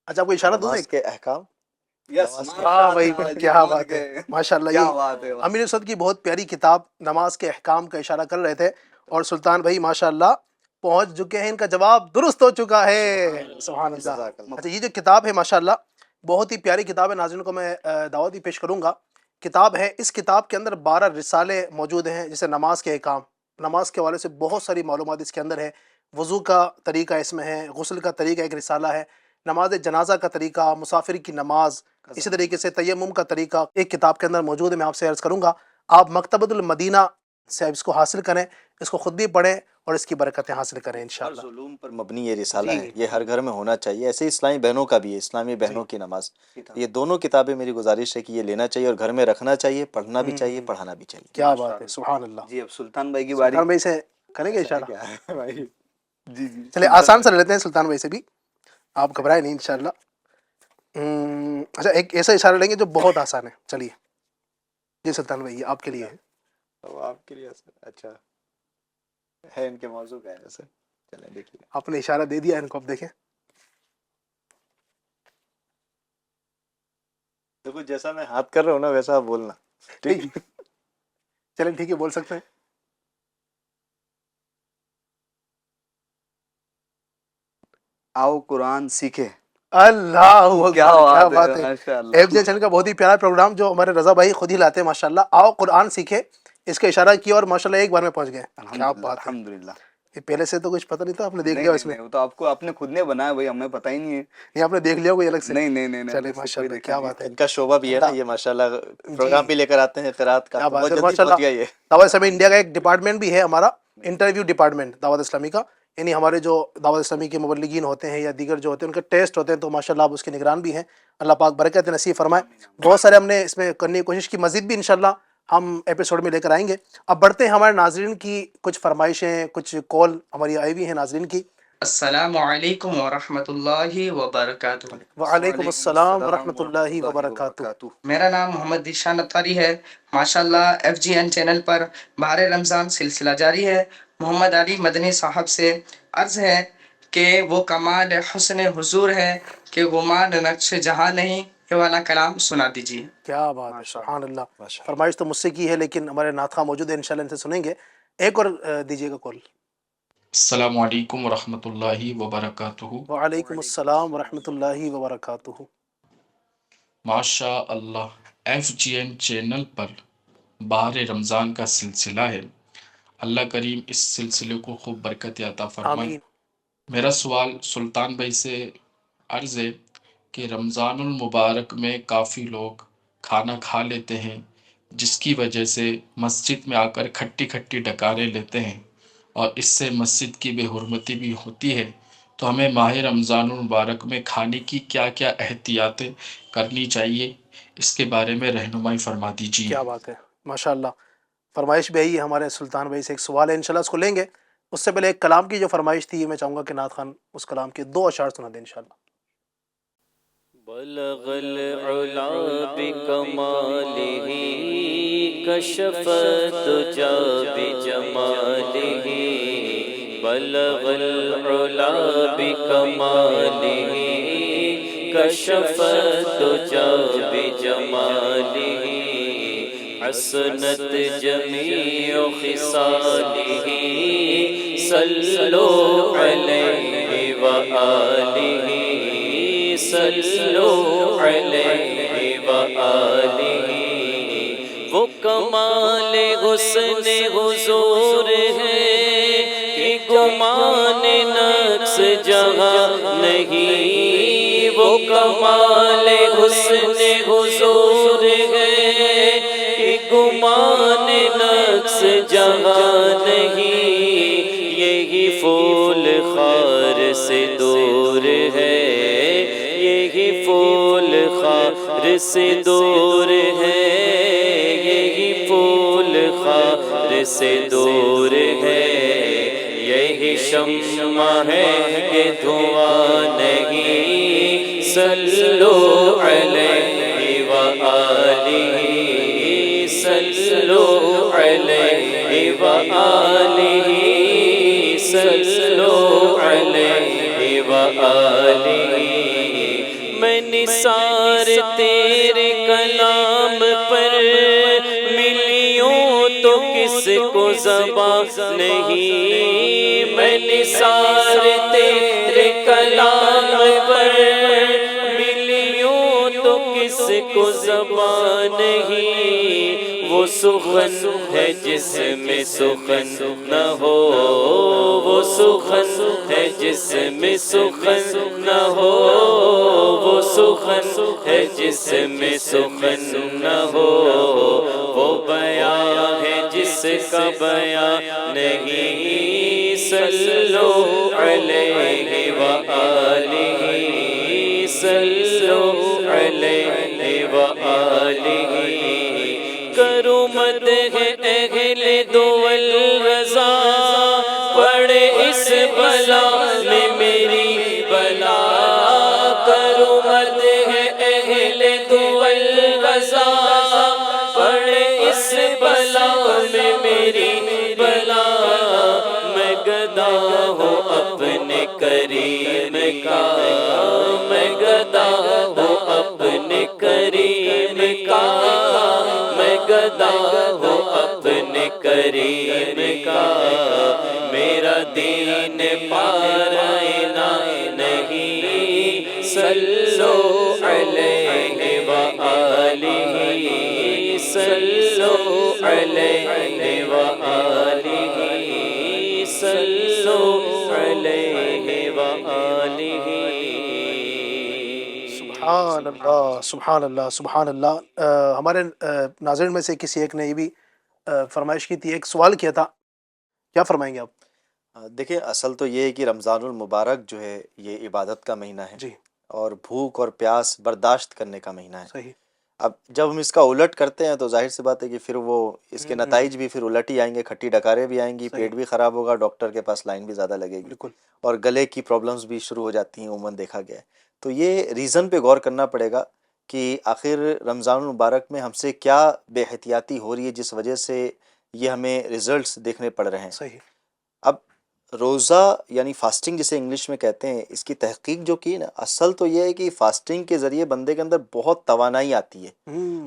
اچھا آپ کو اشارہ دوں نماز ایک؟ کے احکام، ہاں بھائی کیا بات ہے، ماشاء اللہ۔ کیا یہ بات ہے۔ امیر اسد کی بہت پیاری کتاب نماز کے احکام کا اشارہ کر رہے تھے، اور سلطان بھائی ماشاء اللہ پہنچ چکے ہیں، ان کا جواب درست ہو چکا ہے، سبحان اللہ۔ اچھا یہ جو کتاب ہے ماشاء اللہ بہت ہی پیاری کتاب ہے، ناظرین کو میں دعوت بھی پیش کروں گا۔ کتاب ہے، اس کتاب کے اندر 12 رسالے موجود ہیں، جیسے نماز کے احکام، نماز کے حوالے سے بہت ساری معلومات اس کے اندر ہے، وضو کا طریقہ اس میں ہے، غسل کا طریقہ ایک رسالہ ہے، نماز جنازہ کا طریقہ، مسافر کی نماز، اسی طریقے سے تیمم کا طریقہ ایک کتاب کے اندر موجود ہے۔ میں آپ سے عرض کروں گا آپ مکتبۃ المدینہ سے اس کو حاصل کریں، اس کو خود بھی پڑھیں اور اس کی برکتیں حاصل کریں انشاءاللہ۔ علوم پر مبنی یہ رسالہ ہے، یہ ہر گھر میں ہونا چاہیے، ایسے ہی اسلامی بہنوں کا بھی ہے، اسلامی بہنوں کی نماز، یہ دونوں کتابیں میری گزارش ہے کہ یہ لینا چاہیے اور گھر میں رکھنا چاہیے، پڑھنا بھی چاہیے، پڑھانا بھی چاہیے۔ کیا بات ہے، سبحان اللہ۔ جی اب سلطان بھائی کی باری۔ سلطان بھائی سے کریں گے اشارہ؟ کیا ہے بھائی؟ جی جی چلے آسان سے لے لیتے ہیں سلطان بھائی سے بھی، آپ گھبرائے نہیں انشاءاللہ۔ اچھا ایک ایسا اشارہ لیں گے جو بہت آسان ہے، چلیے جی سلطان بھائی یہ آپ کے لیے ہے۔ وہ آپ کے لیے اچھا ہے، ان کے موضوع کا ہے ویسے، چلیں دیکھیے۔ آپ نے اشارہ دے دیا ان کو، اب دیکھیں۔ دیکھو جیسا میں ہاتھ کر رہا ہوں نا ویسا آپ بولنا، ٹھیک؟ چلیں ٹھیک ہے، بول سکتے ہیں۔ آؤ قرآن سیکھے۔ اللہ کیا بات ہے، ہے۔ ماشاءاللہ۔ ایف جے چینل کا بہت ہی پیارا پروگرام جو ہمارے رضا بھائی خود ہی لاتے ہیں ماشاءاللہ۔ آؤ قرآن سیکھے، اس کا اشارہ کیا اور ماشاءاللہ ایک بار میں پہنچ گئے، کیا بات ہے۔ الحمدللہ۔ یہ پہلے سے تو کچھ پتہ نہیں تھا، آپ نے دیکھ نہیں لیا نہیں اس میں؟ نہیں، وہ تو آپ کو آپ نے خود نے بنایا بھائی، ہمیں پتہ ہی نہیں ہے. نہیں آپ نے دیکھ لیا کوئی الگ سے؟ نہیں نہیں نہیں نہیں، چلے ہمیں ماشاء کوئی اللہ، دیکھا کیا نہیں. بات ہے، ان کا شعبہ بھی ہے نا یہ ماشاءاللہ، پروگرام بھی لے کر آتے ہیں قرات کا، کیا تو بات بہت ہے جلدی ماشاء پہنچ گیا اللہ. یہ. دعوت اسلامی انڈیا کا ایک ڈپارٹمنٹ بھی ہے ہمارا، انٹرویو ڈپارٹمنٹ دعوت اسلامی کا، یعنی ہمارے جو دعوت اسلامی کے مبلغین ہوتے ہیں یا دیگر جو ہوتے ہیں ان کے ٹیسٹ ہوتے ہیں، تو ماشاءاللہ آپ اس کے نگران بھی ہیں. اللہ پاک برکت نصیب فرمائے. بہت سارے ہم نے اس میں کرنے کی کوشش کی، مزید بھی انشاءاللہ ہم ایپیسوڈ میں لے کر آئیں گے. اب بڑھتے ہیں ہمارے ناظرین کی کچھ فرمائشیں، کچھ کال ہماری آئی ہوئی ہیں ناظرین کی. السلام علیکم ورحمۃ اللہ وبرکاتہ. وعلیکم السلام ورحمۃ اللہ وبرکاتہ. میرا نام محمد ذیشان اطہری ہے. ماشاءاللہ FGN چینل پر ماہ رمضان سلسلہ جاری ہے. محمد علی مدنی صاحب سے عرض ہے کہ وہ کمال حسن حضور ہے کہ گمان نقش جہاں نہیں، یہ والا کلام سنا دیجیے. کیا بات ہے، سبحان اللہ. فرمائش تو مجھ سے کی ہے لیکن ہمارے نعت خواہ موجود ہیں، انشاءاللہ ان سے سنیں گے. ایک اور دیجیے گا کال. السلام علیکم ورحمۃ اللہ وبرکاتہ. وعلیکم السلام ورحمۃ اللہ وبرکاتہ. ماشاء اللہ، FGN چینل پر بہار رمضان کا سلسلہ ہے. اللہ کریم اس سلسلے کو خوب برکت عطا فرمائے. آمین. میرا سوال سلطان بھائی سے عرض ہے کہ رمضان المبارک میں کافی لوگ کھانا کھا لیتے ہیں، جس کی وجہ سے مسجد میں آ کر کھٹی کھٹی ڈکاریں لیتے ہیں، اور اس سے مسجد کی بے حرمتی بھی ہوتی ہے. تو ہمیں ماہ رمضان المبارک میں کھانے کی کیا کیا احتیاطیں کرنی چاہیے، اس کے بارے میں رہنمائی فرما دیجیے. کیا بات ہے، ماشاء اللہ. فرمائش بھی آئی ہے ہمارے سلطان بھائی سے. ایک سوال ہے انشاءاللہ اس کو لیں گے. اس سے پہلے ایک کلام کی جو فرمائش تھی، میں چاہوں گا کہ نعت خان اس کلام کے 2 اشعار سنا دیں انشاءاللہ. بلغ العلا بکمالہ کشف الدجا بجمالہ. بلغ العلا بکمالہ کشف الدجا بجمالہ. حسنت جمیع خصالہ صلو علیہ وآلہ. صلو علیہ وآلہ. وہ کمال حسن حضور ہے کہ گمان نقص جہاں نہیں. وہ کمال حسن حضور ہے کہ گمان نقص جہاں نہیں. یہی پھول خار سے دور ہے، یہی پھول خار سے دور ہے، یہی پھول خار سے دور ہے. یہی شمع ہے کہ دھواں نہیں. صلو علیہ وآلہ. صلو علیہ وآلہ. صلو علیہ وآلہ. میں نثار تیرے کلام پر ملیوں تو کس کو زبان نہیں. میں نثار تیرے کلام پر ملیوں تو کس کو زبان نہیں. وہ سخن ہے جس میں سخن نہ ہو، وہ سخن ہے جس میں سخن نہ ہو، وہ سخن ہے جس میں سخن نہ ہو. وہ بیان ہے جس کا بیان نہیں. صلو علیہ وآلہ. صلو علیہ وآلہ. کرو مدح اہل دول رضا، پڑے اس بلا میں میری بلا. کرو مدح اہل دول رضا، پڑے اس بلا میں میری بلا. میں گدا ہوں اپنے کریم کا، میں گدا ہوں اپنے کریم کا. میں گدا ہوں اپنے کریم کا. میرا دین پارائنا نہیں. صلو علیہ وآلہ. صلو علیہ وآلہ. صلو علیہ وآلہ. سبحان اللہ سبحان اللہ سبحان اللہ. ہمارے ناظرین میں سے کسی ایک نے یہ بھی فرمائش کی تھی، ایک سوال کیا تھا، کیا فرمائیں گے آپ؟ دیکھیں اصل تو یہ ہے کہ رمضان المبارک جو ہے یہ عبادت کا مہینہ ہے جی اور بھوک اور پیاس برداشت کرنے کا مہینہ ہے. صحیح. اب جب ہم اس کا الٹ کرتے ہیں تو ظاہر سی بات ہے کہ پھر وہ اس کے نتائج بھی پھر الٹ ہی آئیں گے، کھٹی ڈکاریں بھی آئیں گی، پیٹ بھی خراب ہوگا، ڈاکٹر کے پاس لائن بھی زیادہ لگے گی، بالکل. اور گلے کی پرابلمز بھی شروع ہو جاتی ہیں، عموماً دیکھا گیا ہے. تو یہ ریزن پہ غور کرنا پڑے گا کہ آخر رمضان المبارک میں ہم سے کیا بے احتیاطی ہو رہی ہے جس وجہ سے یہ ہمیں ریزلٹس دیکھنے پڑ رہے ہیں. صحیح. اب روزہ یعنی فاسٹنگ جسے انگلش میں کہتے ہیں، اس کی تحقیق جو کی نا، اصل تو یہ ہے کہ فاسٹنگ کے ذریعے بندے کے اندر بہت توانائی آتی ہے،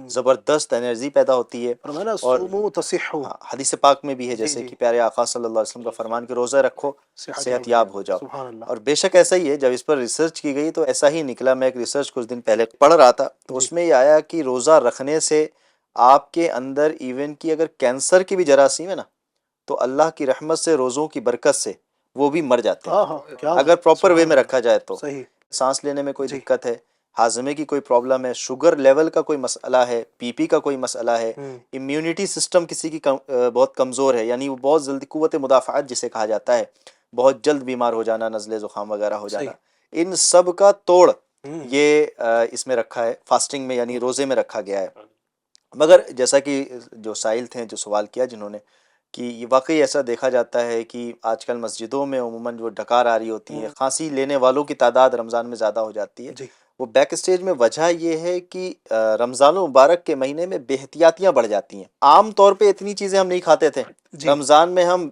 زبردست انرجی پیدا ہوتی ہے. فرمانا اور صوموا تصحوا. ہاں، حدیث پاک میں بھی ہے جی جیسے جی. کہ پیارے آقا صلی اللہ علیہ وسلم کا فرمان کہ روزہ رکھو صحت یاب ہو جاؤ. سبحان اللہ. اور بے شک ایسا ہی ہے، جب اس پر ریسرچ کی گئی تو ایسا ہی نکلا. میں ایک ریسرچ کچھ دن پہلے پڑھ رہا تھا تو اس میں یہ آیا کہ روزہ رکھنے سے آپ کے اندر ایون کی اگر کینسر کی بھی جراثیم ہے نا تو اللہ کی رحمت سے، روزوں کی برکت سے وہ بھی مر جاتے ہیں ہاں ہاں کیا اگر پراپر وے میں رکھا جائے تو. صحیح. سانس لینے میں کوئی جی. دقت ہے، ہاضمے کی کوئی پرابلم ہے، شوگر لیول کا کوئی مسئلہ ہے، بی پی کا کوئی مسئلہ ہے، امیونٹی سسٹم کسی کی بہت کمزور ہے، یعنی وہ بہت جلدی قوت مدافعت جسے کہا جاتا ہے، بہت جلد بیمار ہو جانا، نزلے زکام وغیرہ ہو جانا، ان سب کا توڑ یہ اس میں رکھا ہے، فاسٹنگ میں یعنی روزے میں رکھا گیا ہے. مگر جیسا کہ جو سائل تھے جو سوال کیا جنہوں نے، کہ یہ واقعی ایسا دیکھا جاتا ہے کہ آج کل مسجدوں میں عموماً جو ڈکار آ رہی ہوتی ہے، کھانسی لینے والوں کی تعداد رمضان میں زیادہ ہو جاتی ہے. وہ بیک اسٹیج میں وجہ یہ ہے کہ رمضان المبارک کے مہینے میں بے احتیاطیاں بڑھ جاتی ہیں. عام طور پہ اتنی چیزیں ہم نہیں کھاتے تھے. رمضان میں ہم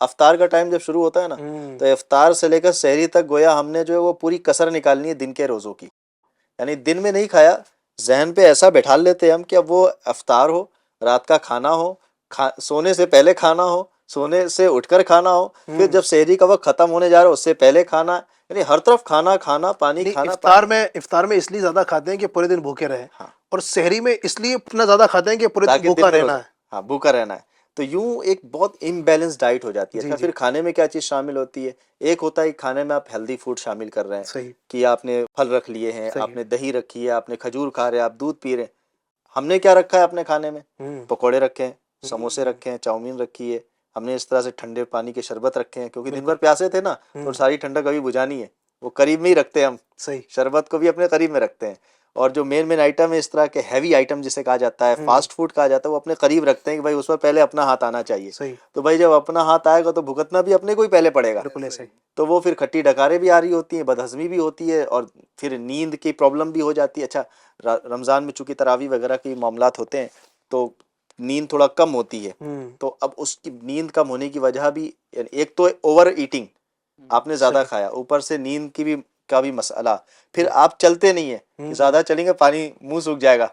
افطار کا ٹائم جب شروع ہوتا ہے نا تو افطار سے لے کر سحری تک گویا ہم نے جو ہے وہ پوری کسر نکالنی ہے دن کے روزوں کی. یعنی دن میں نہیں کھایا، ذہن پہ ایسا بیٹھا لیتے ہیں ہم کہ اب وہ افطار ہو، رات کا کھانا ہو، سونے سے پہلے کھانا ہو، سونے سے اٹھ کر کھانا ہو، پھر جب سحری کا وقت ختم ہونے جا رہا ہے اس سے پہلے کھانا، یعنی ہر طرف کھانا کھانا، پانی کھانا. افطار میں اس لیے زیادہ کھاتے ہیں کہ پورے دن بھوکے رہے، اور سحری میں اس لیے اتنا زیادہ کھاتے ہیں کہ پورے دن بھوکا رہنا ہے. ہاں، بھوکا رہنا ہے. تو یوں ایک بہت امبیلنس ڈائٹ ہو جاتی ہے. اچھا، پھر کھانے میں کیا چیز شامل ہوتی ہے؟ ایک ہوتا ہے کھانے میں آپ ہیلدی فوڈ شامل کر رہے ہیں کہ آپ نے پھل رکھ لیے ہیں، آپ نے دہی رکھی ہے، آپ نے کھجور کھا رہے ہیں، آپ دودھ پی رہے ہیں. ہم نے کیا رکھا ہے اپنے کھانے میں؟ پکوڑے رکھے ہیں، سموسے رکھے ہیں، چاؤمین رکھی ہے، ہم نے اس طرح سے ٹھنڈے پانی کے شربت رکھے ہیں کیونکہ دن بھر پیاسے تھے نا تو ساری ٹھنڈک ابھی بجھانی ہے، وہ قریب میں ہی رکھتے ہیں ہم. شربت کو بھی اپنے قریب میں رکھتے ہیں. اور جو مین آئٹم ہے اس طرح کے ہیوی آئٹم جسے کہا جاتا ہے، فاسٹ فوڈ کہا جاتا ہے، وہ اپنے قریب رکھتے ہیں کہ بھائی اس پر پہلے اپنا ہاتھ آنا چاہیے. تو بھائی جب اپنا ہاتھ آئے گا تو بھگتنا بھی اپنے کو ہی پہلے پڑے گا. تو وہ پھر کھٹی ڈکاریں بھی آ رہی ہوتی ہیں، بدہضمی بھی ہوتی ہے، اور پھر نیند کی پرابلم بھی ہو جاتی ہے. اچھا، رمضان میں چونکہ تراویح وغیرہ کے معاملات ہوتے ہیں تو نیند تھوڑا کم ہوتی ہے. تو اب اس کی نیند کم ہونے کی وجہ بھی، ایک تو اوور ایٹنگ، آپ نے زیادہ کھایا، اوپر سے نیند کی بھی مسئلہ. پھر آپ چلتے نہیں ہیں کہ زیادہ چلیں گے پانی منہ سوکھ جائے گا.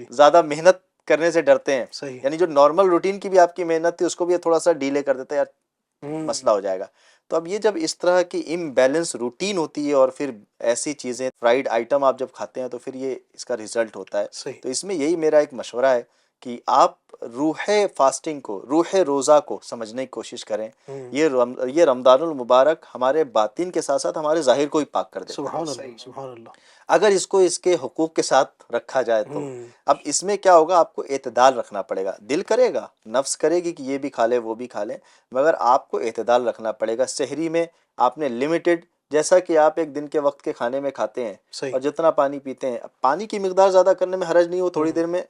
زیادہ محنت کرنے سے ڈرتے ہیں، یعنی جو نارمل روٹین کی بھی آپ کی محنت تھی اس کو بھی تھوڑا سا ڈیلے کر دیتے ہیں، یار مسئلہ ہو جائے گا. تو اب یہ جب اس طرح کی امبیلنس روٹین ہوتی ہے اور پھر ایسی چیزیں فرائیڈ آئٹم آپ جب کھاتے ہیں تو پھر یہ اس کا رزلٹ ہوتا ہے. تو اس میں یہی میرا ایک مشورہ ہے کہ آپ روح فاسٹنگ کو، روح روزہ کو سمجھنے کی کوشش کریں. یہ رمضان المبارک ہمارے باطن کے ساتھ ساتھ ہمارے ظاہر کو ہی پاک کر دیتا ہے سبحان اللہ. اگر اس کو اس کے حقوق کے ساتھ رکھا جائے تو. اب اس میں کیا ہوگا، آپ کو اعتدال رکھنا پڑے گا. دل کرے گا، نفس کرے گی کہ یہ بھی کھا لے وہ بھی کھا لے، مگر آپ کو اعتدال رکھنا پڑے گا. سحری میں آپ نے لمیٹڈ، جیسا کہ آپ ایک دن کے وقت کے کھانے میں کھاتے ہیں اور جتنا پانی پیتے ہیں، پانی کی مقدار زیادہ کرنے میں حرج نہیں، وہ تھوڑی دیر میں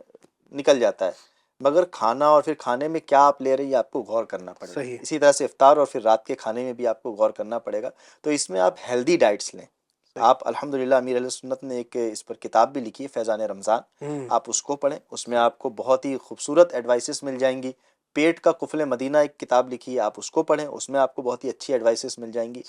نکل جاتا ہے، مگر کھانا اور پھر کھانے میں کیا آپ لے رہے ہیں آپ کو غور کرنا پڑے گا. اسی طرح سے افطار اور پھر رات کے کھانے میں بھی آپ کو غور کرنا پڑے گا. تو اس میں آپ ہیلدی ڈائٹس لیں. آپ الحمدللہ امیر اہل سنت نے ایک اس پر کتاب بھی لکھی ہے، فیضان رمضان، آپ اس کو پڑھیں. اس میں آپ کو بہت ہی خوبصورت ایڈوائسز مل جائیں گی. پیٹ کا قفل مدینہ ایک کتاب لکھی ہے، آپ اس کو پڑھیں، اس میں آپ کو بہت ہی اچھی ایڈوائسز مل جائیں گی.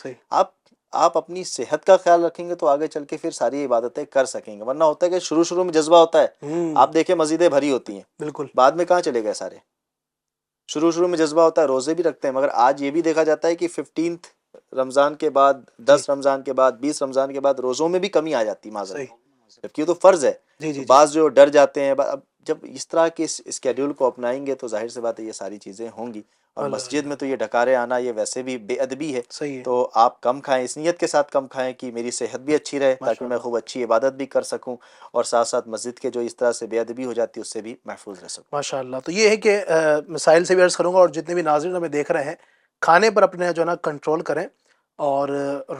آپ اپنی صحت کا خیال رکھیں گے تو آگے چل کے پھر ساری عبادتیں کر سکیں گے. ورنہ ہوتا ہے کہ شروع میں جذبہ ہوتا ہے، آپ دیکھیں مسجدیں بھری ہوتی ہیں، بالکل، بعد میں کہاں چلے گئے سارے. شروع میں جذبہ ہوتا ہے، روزے بھی رکھتے ہیں، مگر آج یہ بھی دیکھا جاتا ہے کہ 15 رمضان کے بعد، 10 رمضان کے بعد، 20 رمضان کے بعد روزوں میں بھی کمی آ جاتی ہے معذرت، جبکہ یہ تو فرض ہے. بعض جو ڈر جاتے ہیں، اب جب اس طرح کے اسکیڈول کو اپنائیں گے تو ظاہر سی بات ہے یہ ساری چیزیں ہوں گی. اور مسجد میں تو یہ ڈکارے آنا یہ ویسے بھی بے ادبی ہے. تو آپ کم کھائیں, اس نیت کے ساتھ کم کھائیں کہ میری صحت بھی اچھی رہے تاکہ میں خوب اچھی عبادت بھی کر سکوں, اور ساتھ ساتھ مسجد کے جو اس طرح سے بے ادبی ہو جاتی ہے اس سے بھی محفوظ رہ سکوں. ماشاء اللہ. تو یہ ہے کہ مسائل سے بھی عرض کروں گا, اور جتنے بھی ناظرین ہمیں دیکھ رہے ہیں کھانے پر اپنے جو ہے نا کنٹرول کریں. اور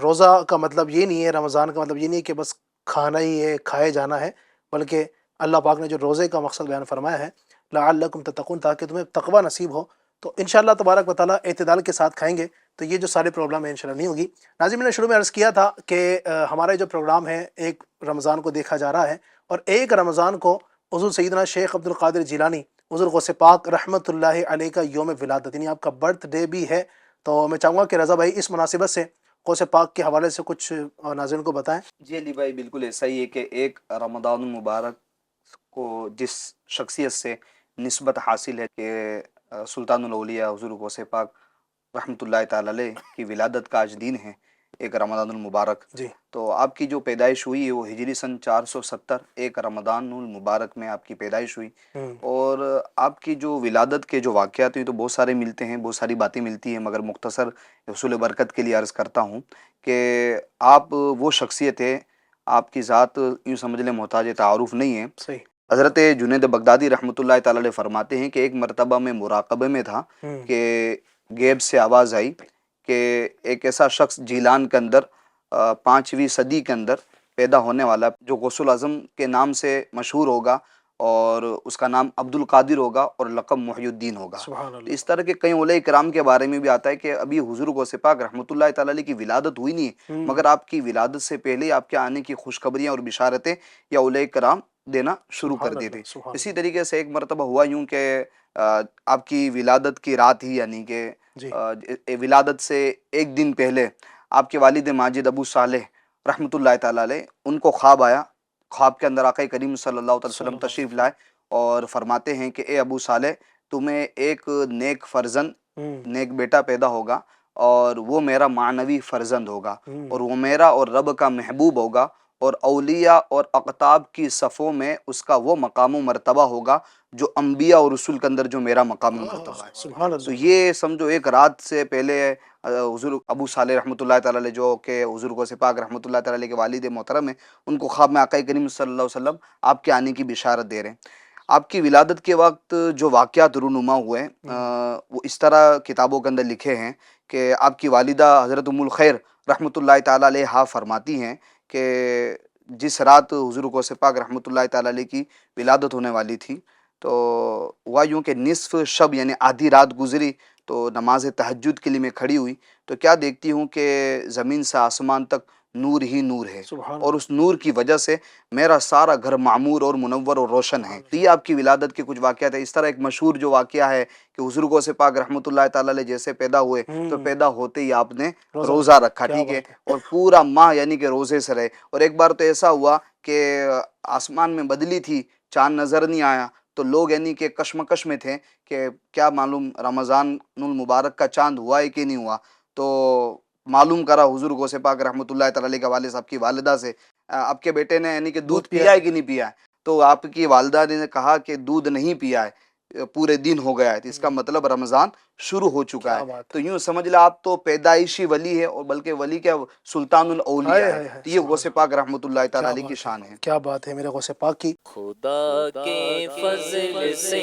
روزہ کا مطلب یہ نہیں ہے, رمضان کا مطلب یہ نہیں ہے کہ بس کھانا ہی ہے, کھائے جانا ہے, بلکہ اللہ پاک نے جو روزے کا مقصد بیان فرمایا ہے لعلکم تتقون, تاکہ تمہیں تقوی نصیب ہو. تو انشاءاللہ تبارک و تعالیٰ اعتدال کے ساتھ کھائیں گے تو یہ جو سارے پروگرام ہیں انشاءاللہ نہیں ہوگی. ناظرین میں نے شروع میں عرض کیا تھا کہ ہمارے جو پروگرام ہے ایک رمضان کو دیکھا جا رہا ہے, اور ایک رمضان کو حضور سیدنا شیخ عبد القادر جیلانی حضور غوث پاک رحمۃ اللہ علیہ کا یوم ولادت یعنی آپ کا برتھ ڈے بھی ہے. تو میں چاہوں گا کہ رضا بھائی اس مناسبت سے غوث پاک کے حوالے سے کچھ ناظرین کو بتائیں. جی علی بھائی, بالکل ایسا ہی ہے کہ ایک رمضان المبارک کو جس شخصیت سے نسبت حاصل ہے کہ سلطان الاولیاء حضور غوث پاک رحمۃ اللہ تعالی علیہ کی ولادت کا آج دن ہے, ایک رمضان المبارک. جی تو آپ کی جو پیدائش ہوئی ہے وہ ہجری سن 470 ایک رمضان المبارک میں آپ کی پیدائش ہوئی. اور آپ کی جو ولادت کے جو واقعات ہیں تو بہت سارے ملتے ہیں, بہت ساری باتیں ملتی ہیں, مگر مختصر حصول برکت کے لیے عرض کرتا ہوں کہ آپ وہ شخصیت ہے, آپ کی ذات یوں سمجھ لیں محتاج تعارف نہیں ہے. صحیح. حضرت جنید بغدادی رحمۃ اللہ تعالی علیہ فرماتے ہیں کہ ایک مرتبہ میں مراقبے میں تھا کہ غیب سے آواز آئی کہ ایک ایسا شخص جیلان کے اندر 5ویں صدی کے اندر پیدا ہونے والا جو غوث الاعظم کے نام سے مشہور ہوگا, اور اس کا نام عبد القادر ہوگا اور لقب محی الدین ہوگا. اس طرح کے کئی اولیاء کرام کے بارے میں بھی آتا ہے کہ ابھی حضور غوث پاک رحمۃ اللہ تعالی علیہ کی ولادت ہوئی نہیں ہے, مگر آپ کی ولادت سے پہلے آپ کے آنے کی خوشخبریاں اور بشارتیں یا اولیاء کرام دینا شروع کر دیے تھے. اسی طریقے سے ایک مرتبہ ہوا یوں کہ آپ کی ولادت کی رات ہی یعنی کہ ولادت سے ایک دن پہلے آپ کے والد ماجد ابو صالح رحمۃ اللہ تعالی علیہ ان کو خواب آیا. خواب کے اندر آقا کریم صلی اللہ علیہ وسلم تشریف لائے اور فرماتے ہیں کہ اے ابو صالح, تمہیں ایک نیک فرزند نیک بیٹا پیدا ہوگا, اور وہ میرا معنوی فرزند ہوگا, اور وہ میرا اور رب کا محبوب ہوگا, اور اولیاء اور اقطاب کی صفوں میں اس کا وہ مقام و مرتبہ ہوگا جو انبیاء اور رسول کے اندر جو میرا مقام و مرتبہ ہے. تو یہ سمجھو ایک رات سے پہلے حضور ابو صالح رحمۃ اللہ تعالی علیہ جو کہ حضور غوث پاک رحمۃ اللہ تعالی علیہ کے والد محترم ہیں, ان کو خواب میں آقا کریم صلی اللہ علیہ وسلم آپ کے آنے کی بشارت دے رہے ہیں. آپ کی ولادت کے وقت جو واقعات رونما ہوئے وہ اس طرح کتابوں کے اندر لکھے ہیں کہ آپ کی والدہ حضرت ام الخیر رحمۃ اللہ تعالی علیہ فرماتی ہیں کہ جس رات حضور غوث پاک رحمۃ اللہ تعالی علیہ کی ولادت ہونے والی تھی تو ہوا یوں کہ نصف شب یعنی آدھی رات گزری تو نماز تہجد کے لیے میں کھڑی ہوئی تو کیا دیکھتی ہوں کہ زمین سے آسمان تک نور ہی نور ہے, اور اس نور کی وجہ سے میرا سارا گھر معمور اور منور اور روشن ہے. تو یہ آپ کی ولادت کے کچھ واقعات ہیں. اس طرح ایک مشہور جو واقعہ ہے کہ حضور غوث پاک رحمۃ اللہ تعالی علیہ جیسے پیدا ہوئے تو پیدا ہوتے ہی آپ نے روزہ رکھا, ٹھیک ہے, اور پورا ماہ یعنی کہ روزے سے رہے. اور ایک بار تو ایسا ہوا کہ آسمان میں بدلی تھی, چاند نظر نہیں آیا, تو لوگ یعنی کہ کشمکش میں تھے کہ کیا معلوم رمضان المبارک کا چاند ہوا ہے کہ نہیں ہوا. تو معلوم کرا حضور غوث پاک رحمۃ اللہ تعالی علیہ کے والد صاحب کی والدہ سے, آپ کے بیٹے نے یعنی کہ دودھ پیا ہے کہ نہیں پیا ہے. تو آپ کی والدہ نے کہا کہ دودھ نہیں پیا ہے, پورے دن ہو گیا ہے, تو اس کا مطلب رمضان شروع ہو چکا ہے. تو یوں سمجھ لیں آپ تو پیدائشی ولی ہے, اور بلکہ ولی کیا سلطان الاولیاء ہے. تو یہ غوث پاک رحمۃ اللہ تعالی علیہ کی شان ہے. کیا بات ہے میرے غوث پاک کی. خدا کے فضل سے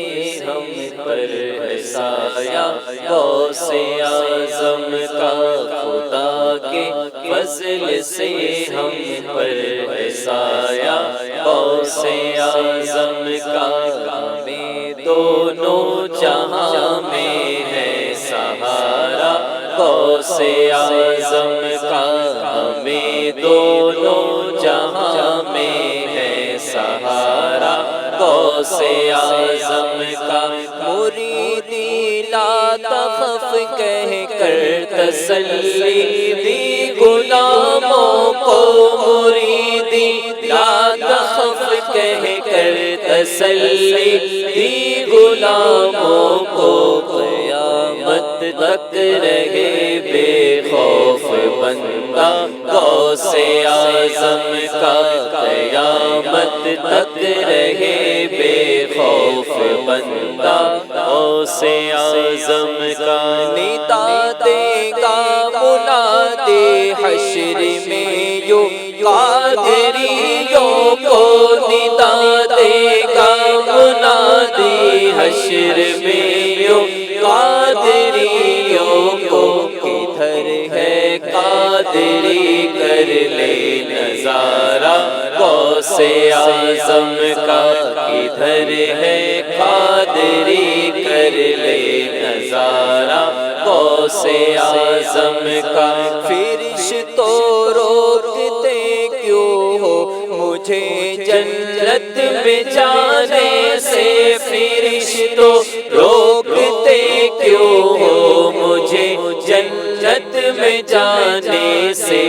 ہم پر ہے سایہ غوث اعظم کا, خدا کے فضل سے ہم پر ہے سایہ غوث اعظم کا, ہمیں دونوں جہاں میں ہے سہارا غوث اعظم کا, ہمیں دونوں جہاں میں ہے سہارا غوث اعظم کا. مریدی لا تخف کہہ کر تسلی دی غلاموں کو, مریدی لا تخف کہہ کر تسلی دی غلاموں کو, قیامت تک رہے بے خوف بندہ غوث اعظم کا، قیامت تک رہے بے خوف بندہ غوث اعظم کا۔ ندا دے گا منادی حشر میں یوں قادریوں کو، ندا دے گا منادی حشر میں یوں قادریوں کو، کدھر ہے قادری کر لے نظارہ غوث اعظم کا، کدھر ہے قادری کر لے نظارہ غوث اعظم کا۔ فرشتوں روکتے کیوں ہو مجھے جنت میں جانے سے، فرشتوں روکتے کیوں ہو مجھے جنت میں جانے سے،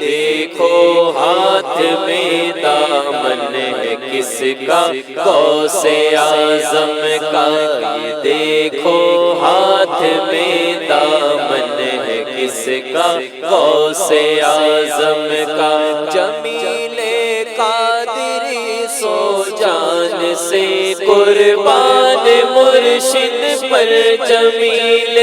دیکھو ہاتھ میں دامن ہے کس کا غوث اعظم کا، یہ دیکھو ہاتھ میں دامن ہے کس کا غوث اعظم کا۔ جمیل قادری سو جان سے قربان مرشد پر، جمیل